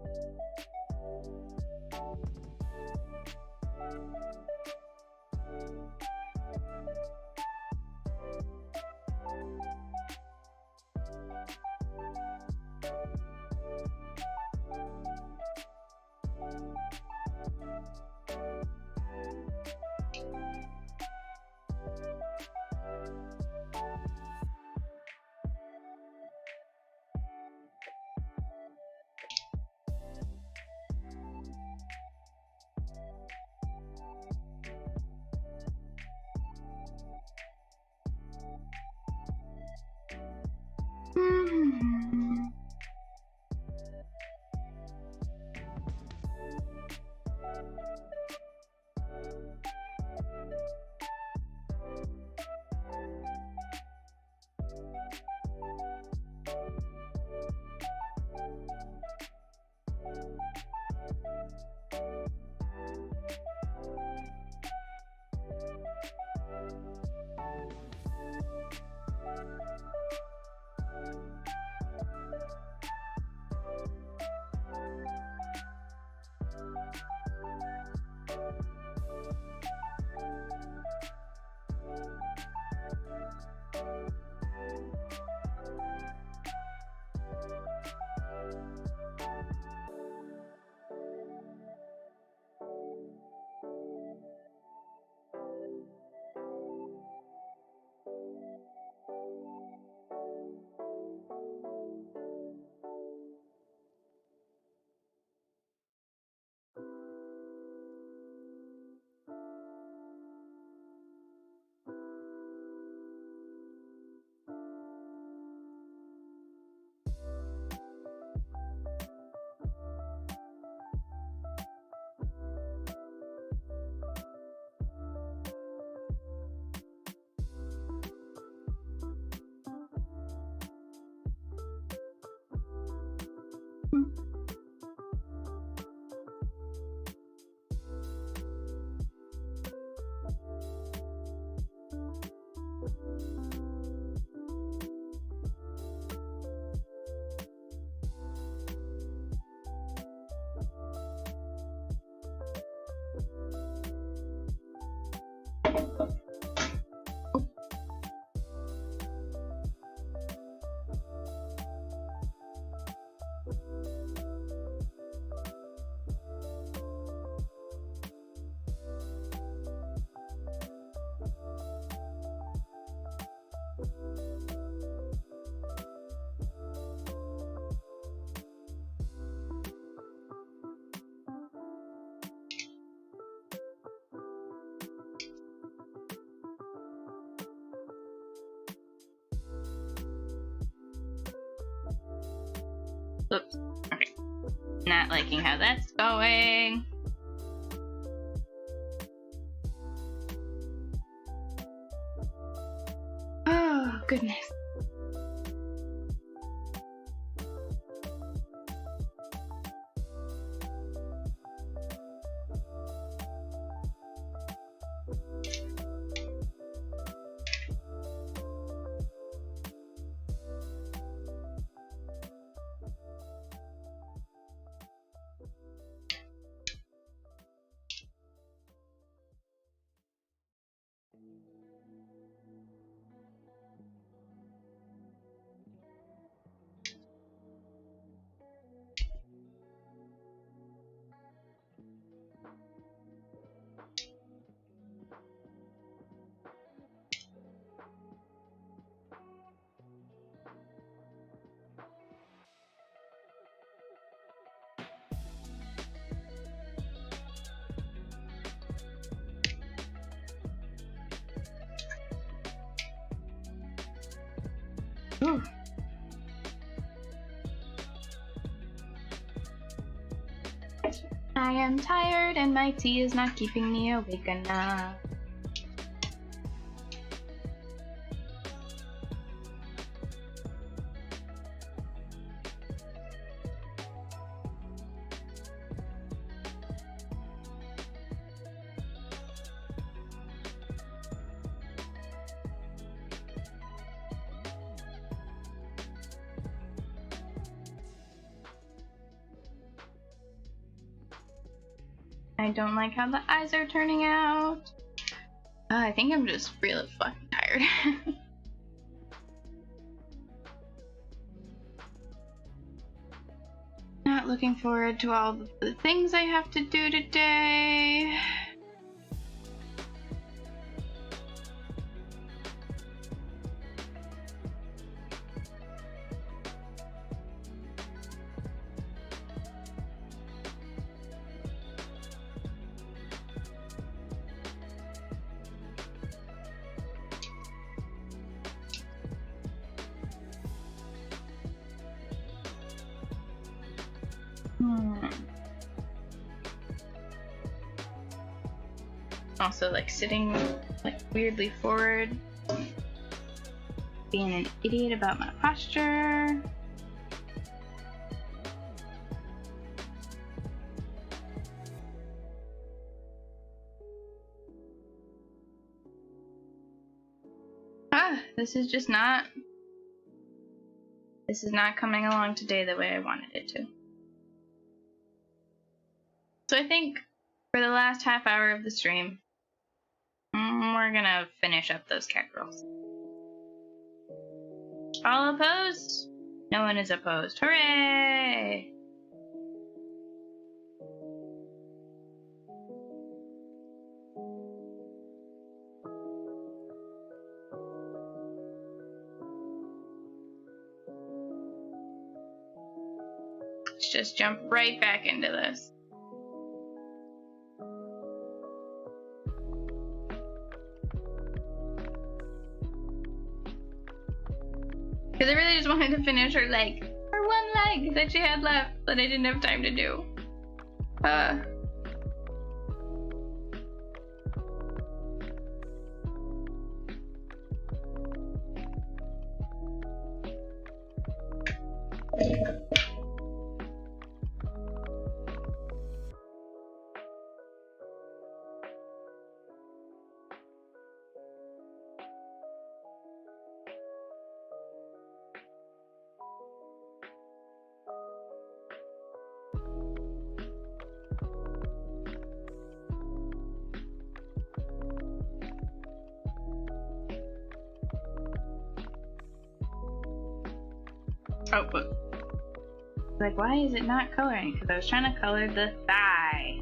A: Oops. Okay. Not liking how that's going. Oh, goodness. Ooh. I am tired and my tea is not keeping me awake enough. I don't like how the eyes are turning out. I think I'm just really fucking tired. Not looking forward to all the things I have to do today. Also, like, sitting, like, weirdly forward. Being an idiot about my posture. This is just not... This is not coming along today the way I wanted it to. So I think for the last half hour of the stream, we're gonna finish up those cat girls. All opposed? No one is opposed. Hooray! Let's just jump right back into this. Because I really just wanted to finish her leg. Her one leg that she had left that I didn't have time to do. Oh, but like, why is it not coloring? Because I was trying to color the thigh.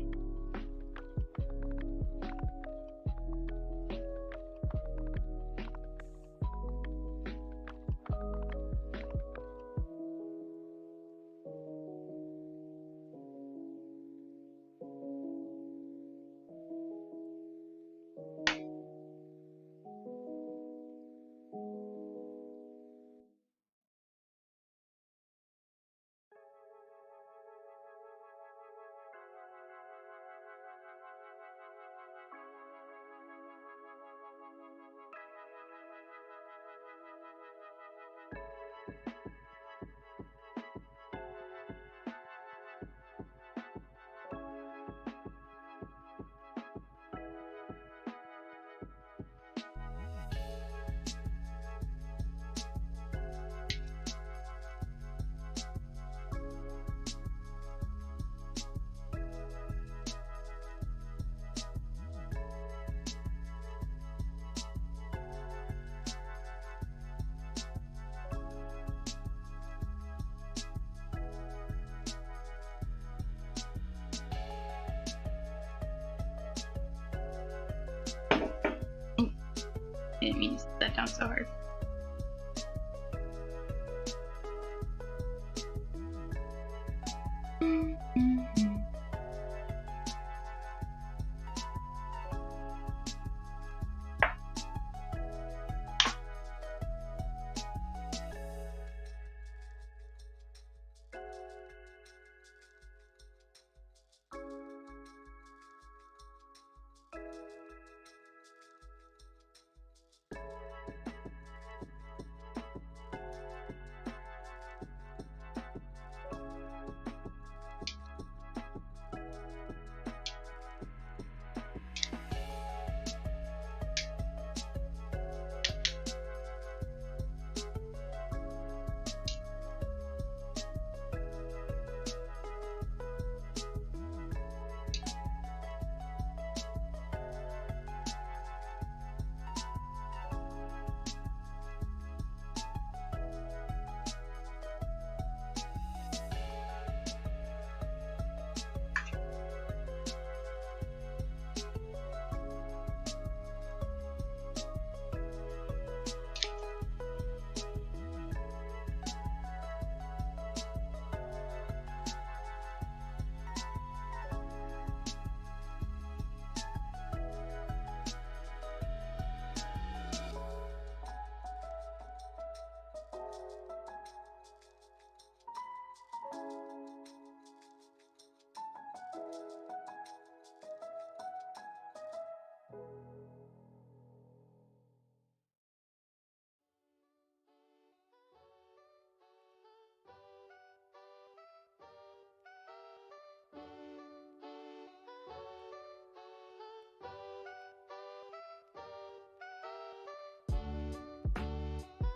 A: didn't mean to sit that down so hard.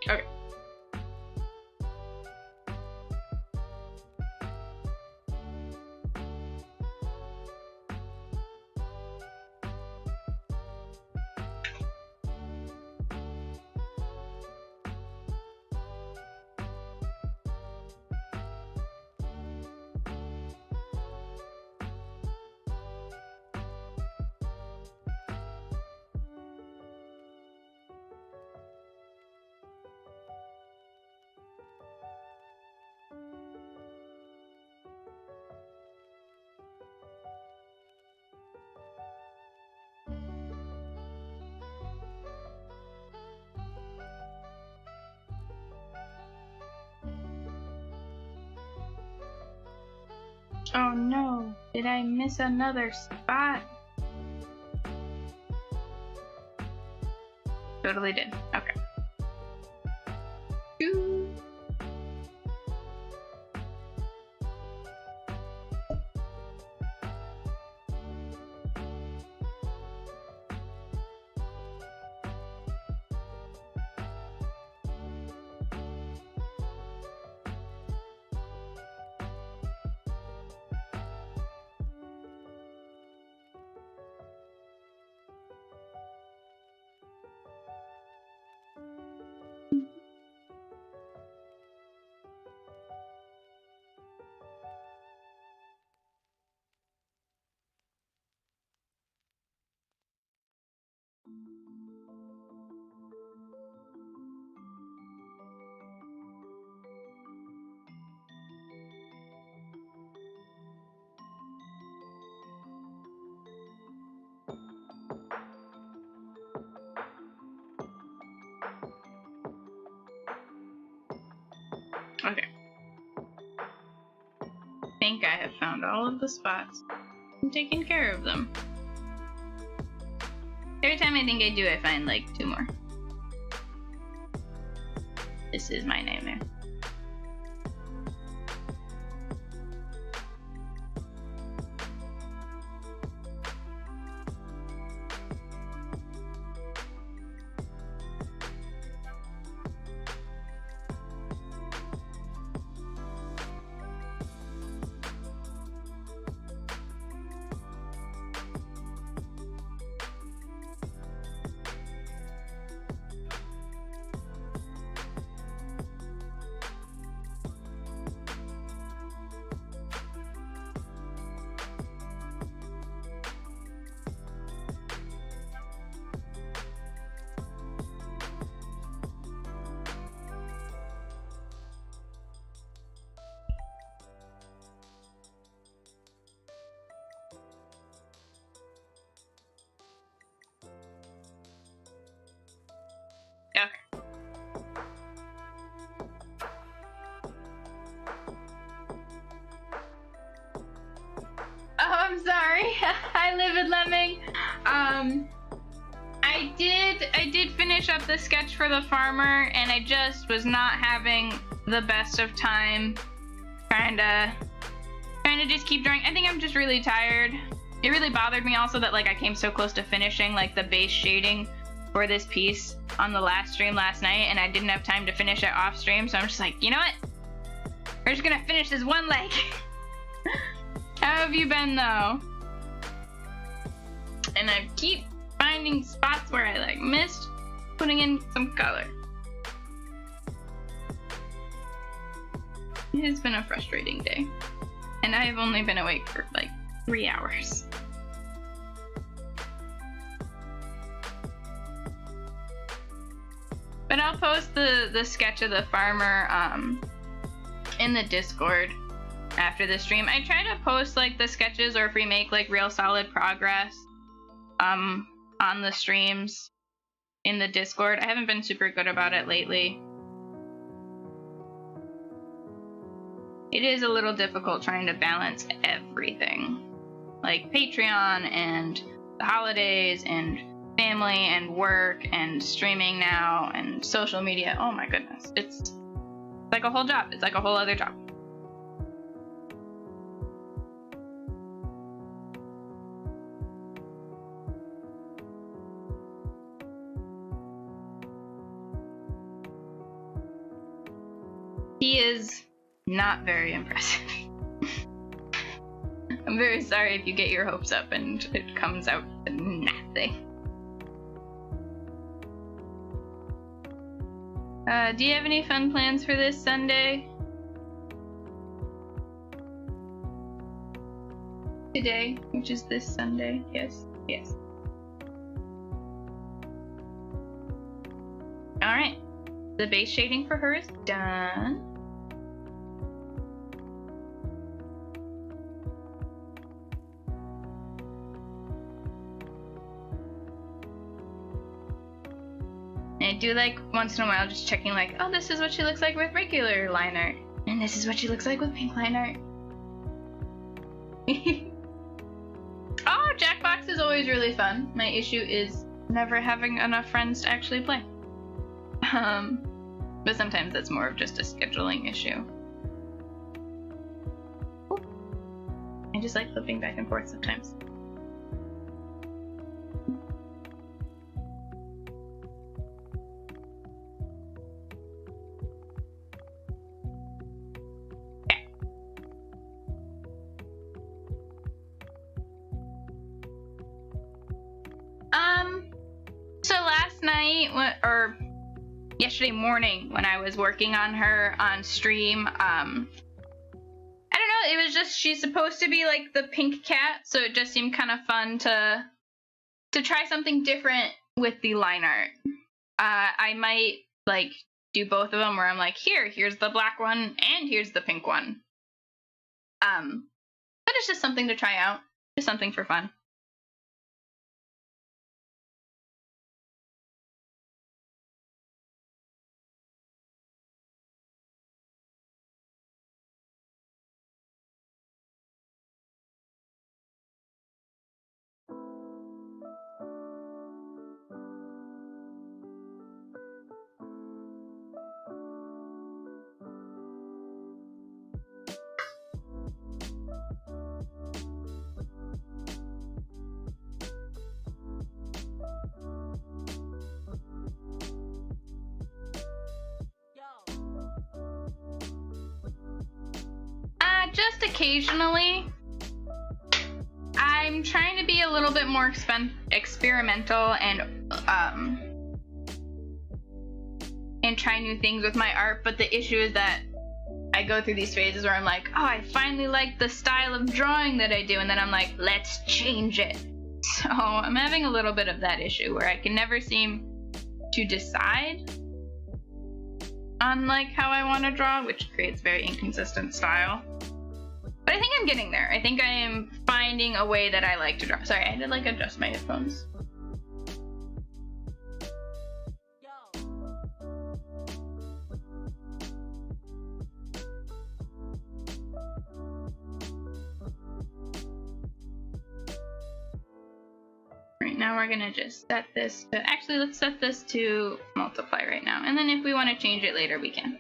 A: Okay. Oh no, did I miss another spot? Totally did. Okay. Ooh. Okay. I think I have found all of the spots. I'm taking care of them. Every time I think I do, I find like 2 more. This is my nightmare. I'm sorry. Hi, Livid Lemming. I did finish up the sketch for the farmer, and I just was not having the best of time trying to just keep drawing. I think I'm just really tired. It really bothered me also that like I came so close to finishing like the base shading for this piece on the last stream last night, and I didn't have time to finish it off stream, so I'm just like, you know what? We're just gonna finish this one leg. How have you been though? And I keep finding spots where I like missed putting in some color. It has been a frustrating day, and I have only been awake for like 3 hours. But I'll post the sketch of the farmer in the Discord after the stream. I try to post like the sketches, or if we make like real solid progress on the streams in the Discord. I haven't been super good about it lately. It is a little difficult trying to balance everything, like Patreon and the holidays and family and work and streaming now and social media. Oh my goodness, it's like a whole job. It's like a whole other job. He is not very impressive. I'm very sorry if you get your hopes up and it comes out to nothing. Do you have any fun plans for this Sunday? Today, which is this Sunday. Yes, yes. Alright. The base shading for her is done. And I do like once in a while just checking like, oh, this is what she looks like with regular line art, and this is what she looks like with pink line art. Oh, Jackbox is always really fun. My issue is never having enough friends to actually play. But sometimes that's more of just a scheduling issue. Ooh. I just like flipping back and forth sometimes. So last night, or yesterday morning when I was working on her on stream, I don't know, it was just, she's supposed to be like the pink cat, so it just seemed kind of fun to try something different with the line art. I might like do both of them where I'm like, here's the black one and here's the pink one. But it's just something to try out, just something for fun. Just occasionally. I'm trying to be a little bit more experimental and try new things with my art, but the issue is that I go through these phases where I'm like, oh, I finally like the style of drawing that I do, and then I'm like, let's change it. So I'm having a little bit of that issue where I can never seem to decide on like how I want to draw, which creates very inconsistent style. But I think I'm getting there. I think I am finding a way that I like to draw. Sorry, I had to like adjust my headphones. Right now we're gonna just set this to, actually let's set this to multiply right now, and then if we want to change it later we can.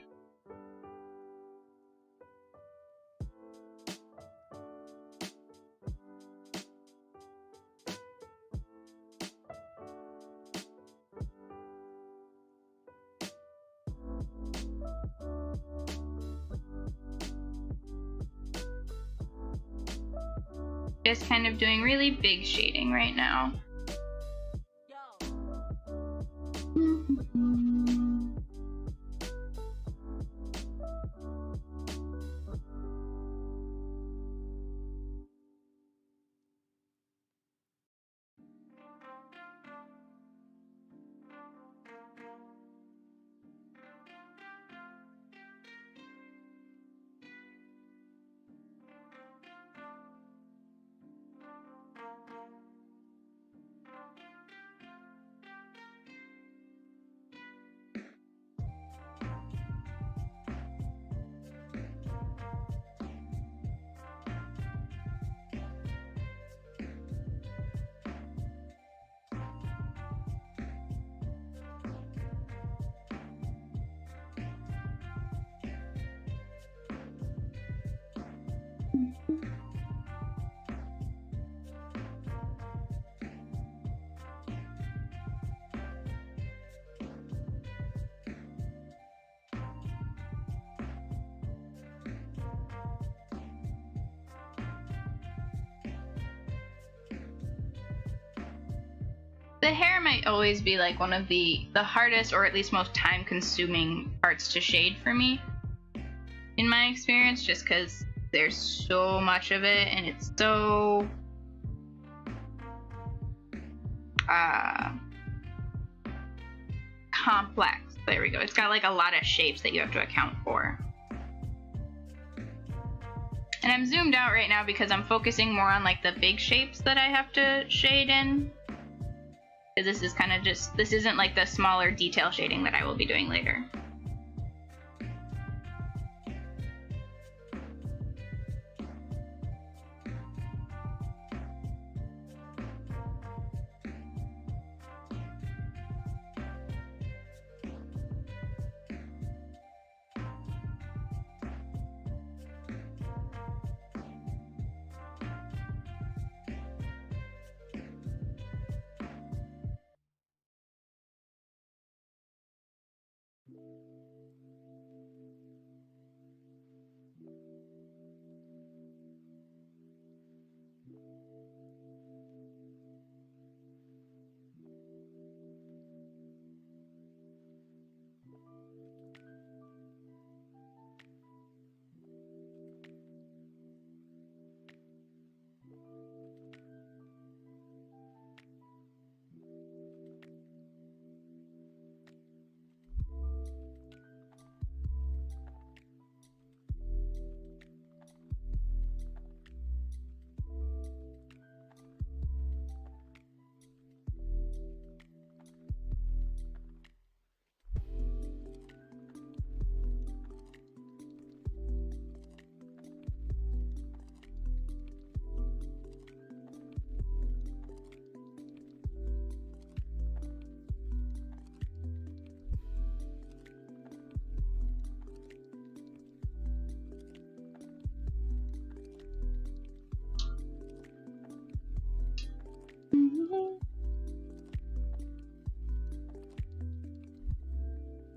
A: Just kind of doing really big shading right now. The hair might always be like one of the hardest, or at least most time-consuming parts to shade for me, in my experience, just because there's so much of it and it's so complex. There we go. It's got like a lot of shapes that you have to account for. And I'm zoomed out right now because I'm focusing more on like the big shapes that I have to shade in. Because this is kind of just, this isn't like the smaller detail shading that I will be doing later.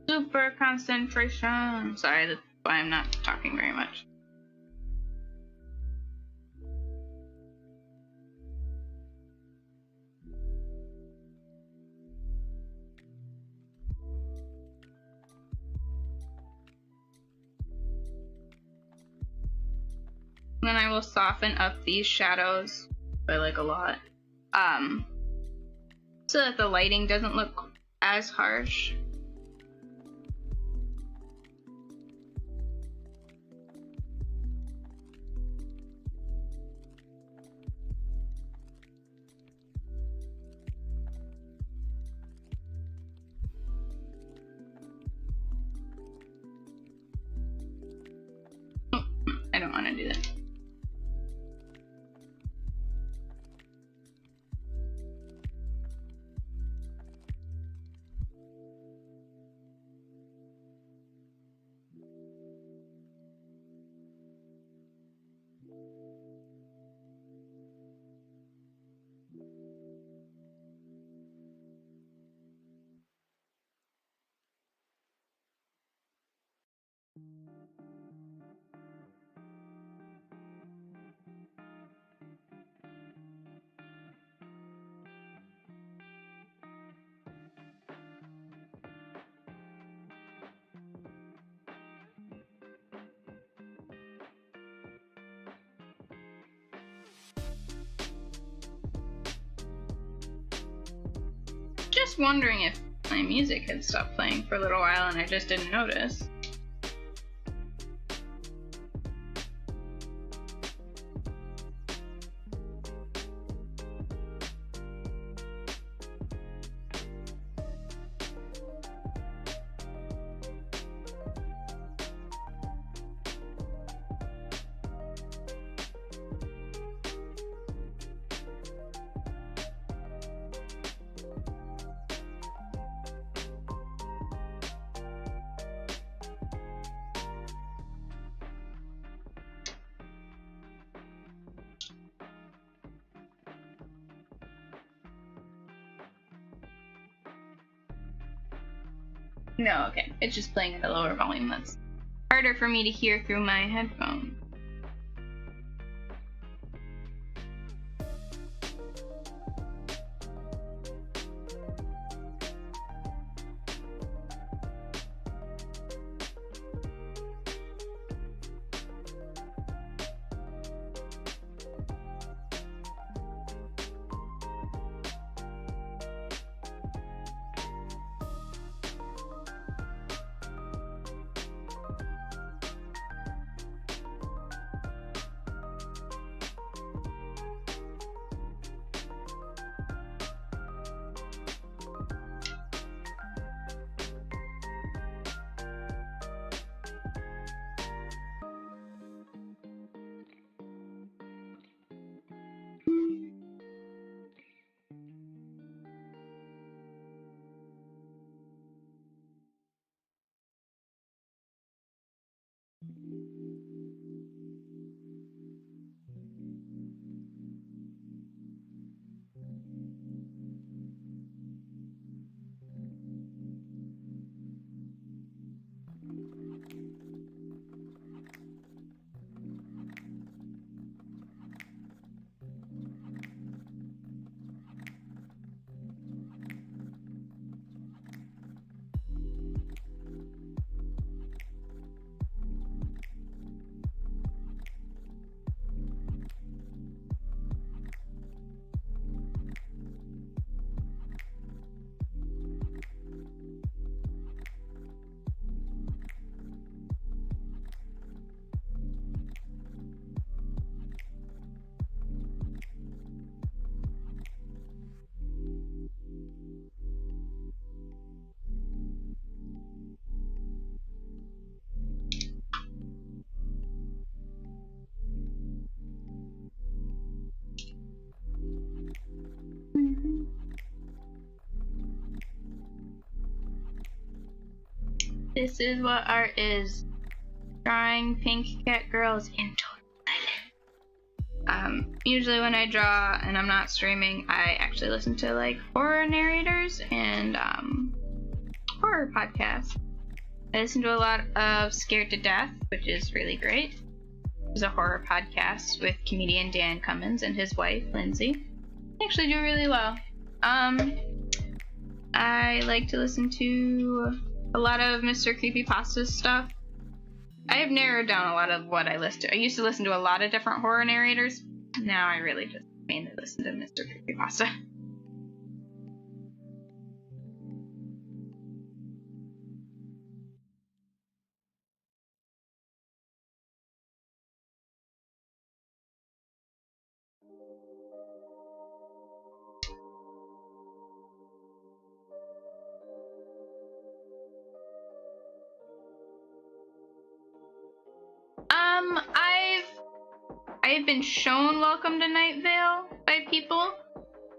A: Super concentration. Sorry, that's why I'm not talking very much. Then I will soften up these shadows by like a lot, so that the lighting doesn't look as harsh. Oh, I don't want to do that. just wondering if my music had stopped playing for a little while and I just didn't notice. No, okay. It's just playing at a lower volume. That's harder for me to hear through my headphones. This is what art is. Drawing pink cat girls in total silence. Usually when I draw and I'm not streaming, I actually listen to like horror narrators and horror podcasts. I listen to a lot of Scared to Death, which is really great. It's a horror podcast with comedian Dan Cummins and his wife, Lindsay. They actually do really well. I like to listen to a lot of Mr. Creepypasta's stuff. I have narrowed down a lot of what I listen to. I used to listen to a lot of different horror narrators. Now I really just mainly listen to Mr. Creepypasta. I've been shown Welcome to Night Vale by people,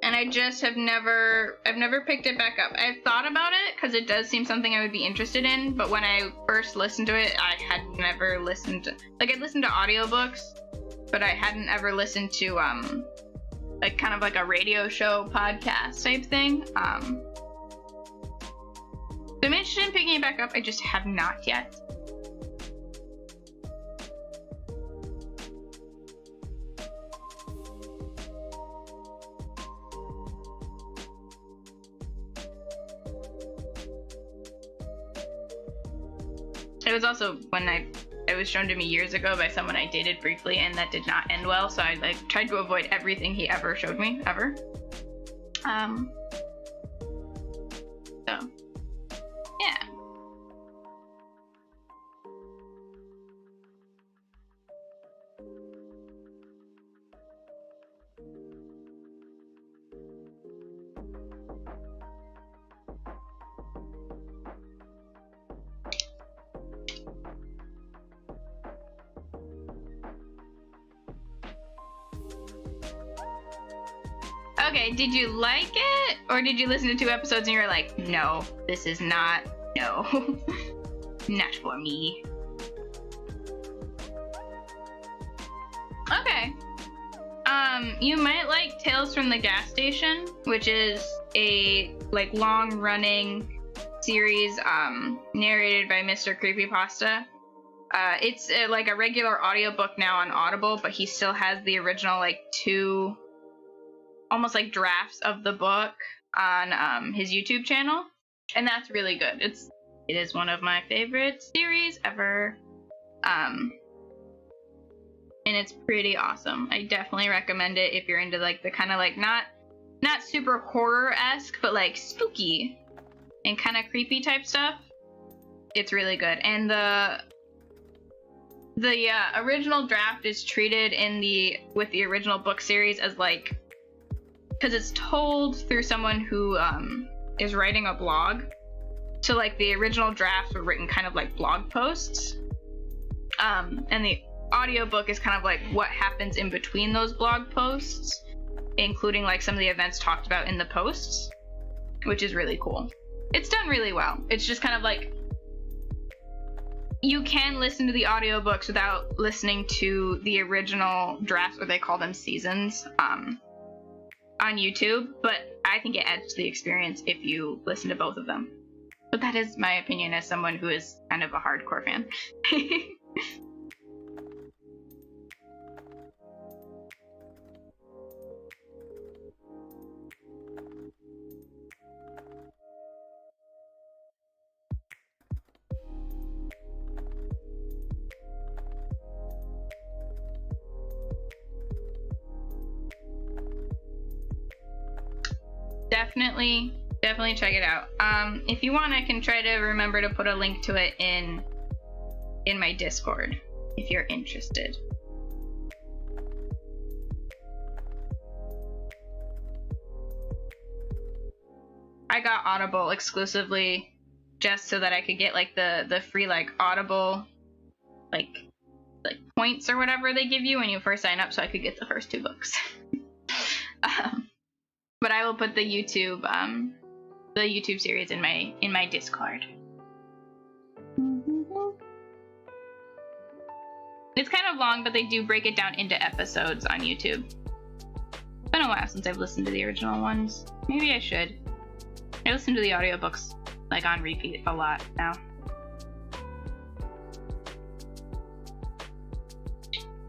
A: and I just I've never picked it back up. I've thought about it because it does seem something I would be interested in, but when I first listened to it, I had never listened to, like, I'd listened to audiobooks, but I hadn't ever listened to like kind of like a radio show podcast type thing. So I'm interested in picking it back up. I just have not yet. It was also when it was shown to me years ago by someone I dated briefly, and that did not end well, so I like tried to avoid everything he ever showed me, ever. So, yeah. Okay, did you like it? Or did you listen to 2 episodes and you were like, no, this is not, no, not for me. Okay. You might like Tales from the Gas Station, which is a, like, long-running series, narrated by Mr. Creepypasta. It's, like, a regular audiobook now on Audible, but he still has the original, like, 2... almost like drafts of the book on his YouTube channel, and that's really good. It is one of my favorite series ever, and it's pretty awesome. I definitely recommend it if you're into like the kind of like not super horror-esque, but like spooky and kind of creepy type stuff. It's really good, and the original draft is treated with the original book series as like, because it's told through someone who is writing a blog. So like the original drafts were written kind of like blog posts. And the audiobook is kind of like what happens in between those blog posts, including like some of the events talked about in the posts, which is really cool. It's done really well. It's just kind of like, you can listen to the audiobooks without listening to the original drafts, or they call them seasons, on YouTube, but I think it adds to the experience if you listen to both of them. But that is my opinion as someone who is kind of a hardcore fan. Definitely check it out. If you want, I can try to remember to put a link to it in my Discord if you're interested. I got Audible exclusively just so that I could get like the free like Audible like points or whatever they give you when you first sign up, so I could get the first 2 books. But I will put the YouTube series in my Discord. It's kind of long, but they do break it down into episodes on YouTube. It's been a while since I've listened to the original ones. Maybe I should. I listen to the audiobooks like on repeat a lot now.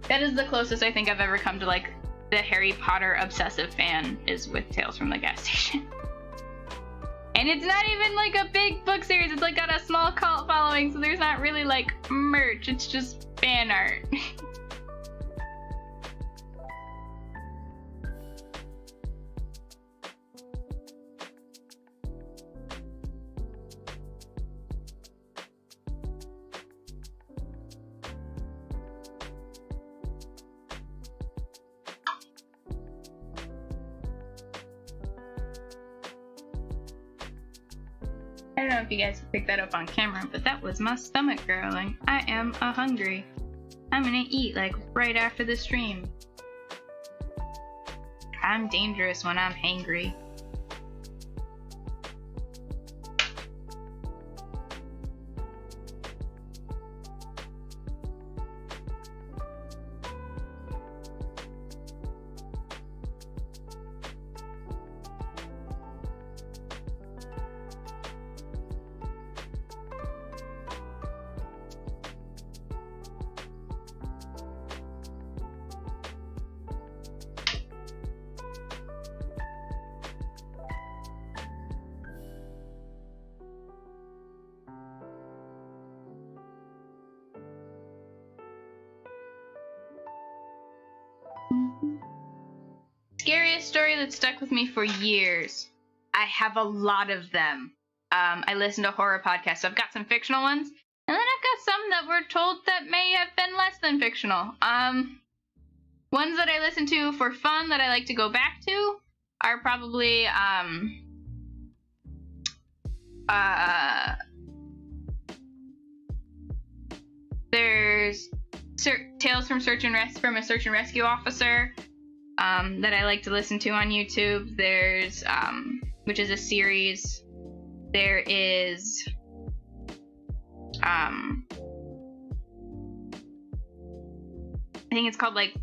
A: That is the closest I think I've ever come to like the Harry Potter obsessive fan, is with Tales from the Gas Station. And it's not even like a big book series, it's like got a small cult following, so there's not really like merch, it's just fan art. I don't know if you guys picked that up on camera, but that was my stomach growling. I am hungry. I'm gonna eat like right after the stream. I'm dangerous when I'm hangry. Scariest story that stuck with me for years. I have a lot of them.
B: I listen to horror podcasts. So I've got some fictional ones, and then I've got some that were told that may have been less than fictional. Ones that I listen to for fun that I like to go back to are probably there's Tales from a Search and Rescue Officer that I like to listen to on YouTube. There's which is a series. There is I think it's called like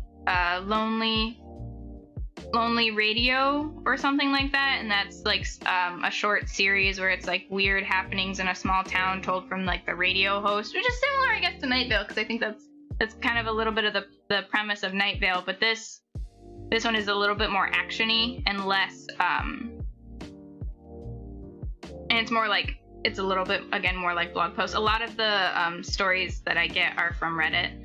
B: Lonely Radio or something like that, and that's like a short series where it's like weird happenings in a small town told from like the radio host, which is similar, I guess, to Night Vale, because I think that's kind of a little bit of the premise of Night Vale, but this one is a little bit more actiony and less and it's more like, it's a little bit, again, more like blog posts. A lot of the stories that I get are from Reddit.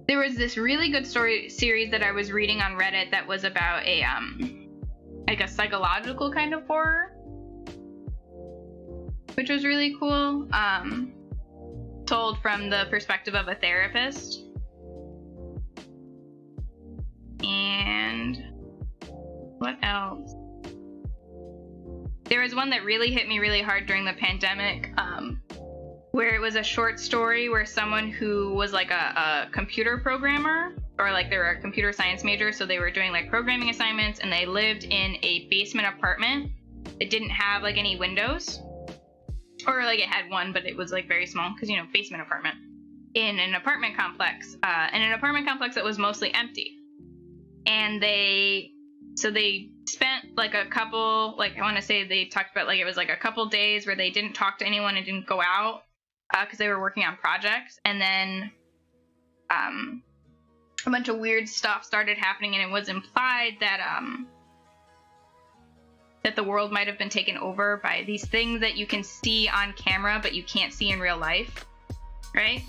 B: There was this really good story series that I was reading on Reddit that was about a like a psychological kind of horror, which was really cool. Told from the perspective of a therapist. And what else? There was one that really hit me really hard during the pandemic, where it was a short story where someone who was like a computer programmer, or like they were a computer science major, so they were doing like programming assignments, and they lived in a basement apartment. It didn't have like any windows, or like it had one, but it was like very small, because, you know, basement apartment, in an apartment complex, that was mostly empty. And they spent like a couple, like I want to say they talked about like it was like a couple days where they didn't talk to anyone and didn't go out because they were working on projects, and then a bunch of weird stuff started happening, and it was implied that that the world might have been taken over by these things that you can see on camera but you can't see in real life, right?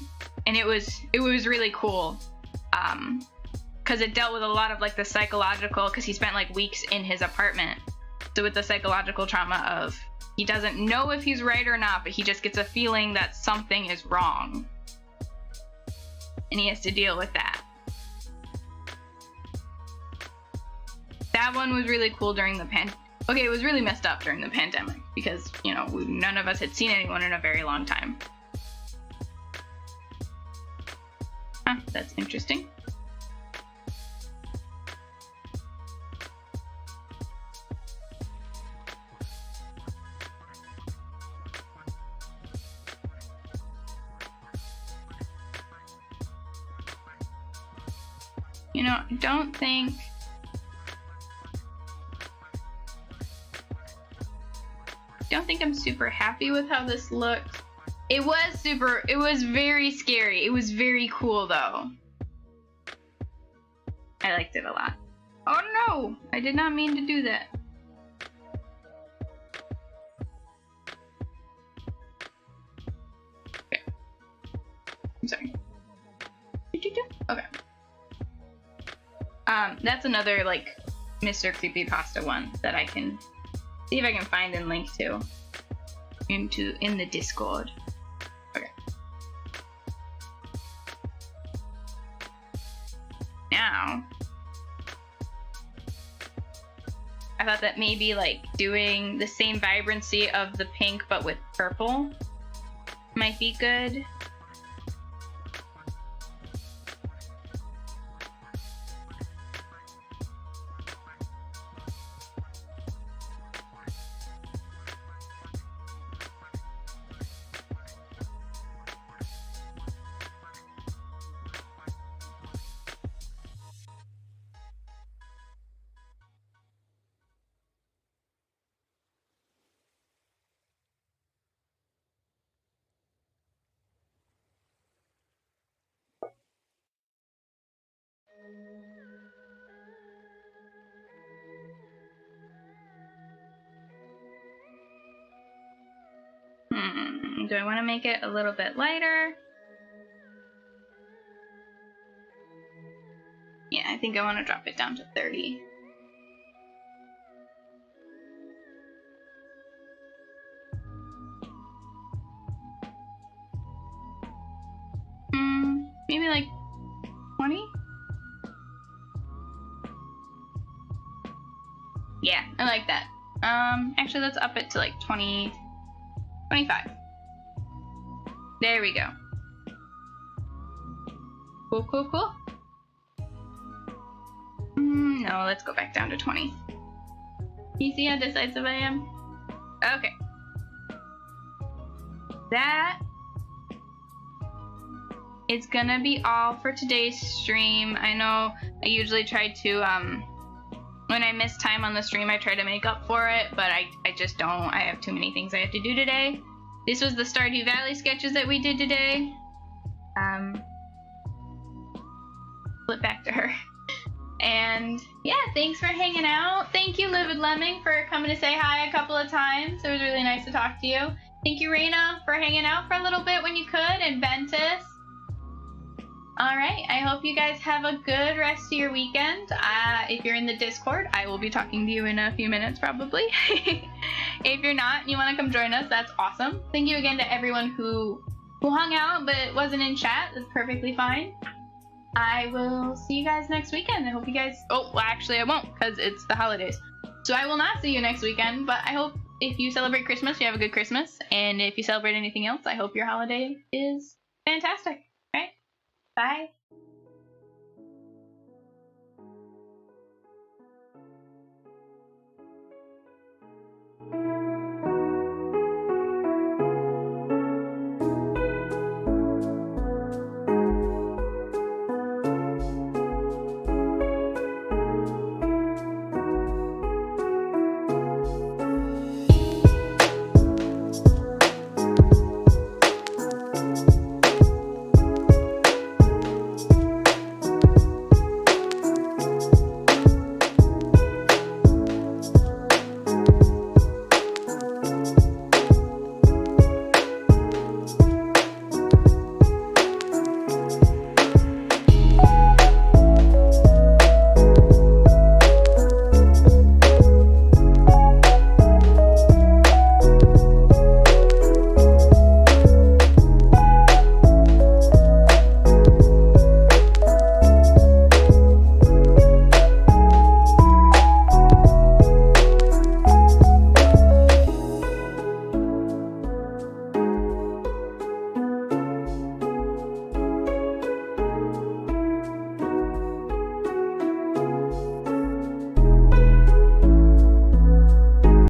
B: And it was really cool. Because it dealt with a lot of like the psychological, because he spent like weeks in his apartment. So with the psychological trauma of, he doesn't know if he's right or not, but he just gets a feeling that something is wrong. And he has to deal with that. That one was really cool during the okay, it was really messed up during the pandemic because, you know, none of us had seen anyone in a very long time. Huh, that's interesting. You know, I don't think I'm super happy with how this looks. It was very scary. It was very cool though. I liked it a lot. Oh no! I did not mean to do that. Okay. I'm sorry. Okay. That's another like Mr. Creepypasta one that I can see if I can find and link to in the Discord. Okay. Now, I thought that maybe like doing the same vibrancy of the pink but with purple might be good. Do I want to make it a little bit lighter? Yeah, I think I want to drop it down to 30. Yeah, I like that. Actually, let's up it to like 20, 25. There we go. Cool, cool, cool. No, let's go back down to 20. You see how decisive I am? Okay. That is gonna be all for today's stream. I know I usually try to, when I miss time on the stream, I try to make up for it, but I just don't. I have too many things I have to do today. This was the Stardew Valley sketches that we did today. Flip back to her. And yeah, thanks for hanging out. Thank you, Livid Lemming, for coming to say hi a couple of times. It was really nice to talk to you. Thank you, Raina, for hanging out for a little bit when you could, and Ventus. Alright, I hope you guys have a good rest of your weekend. If you're in the Discord, I will be talking to you in a few minutes, probably. If you're not and you want to come join us, that's awesome. Thank you again to everyone who hung out but wasn't in chat. That's perfectly fine. I will see you guys next weekend. I hope you guys... Oh, well, actually I won't, because it's the holidays. So I will not see you next weekend, but I hope if you celebrate Christmas, you have a good Christmas. And if you celebrate anything else, I hope your holiday is fantastic. All right? Bye.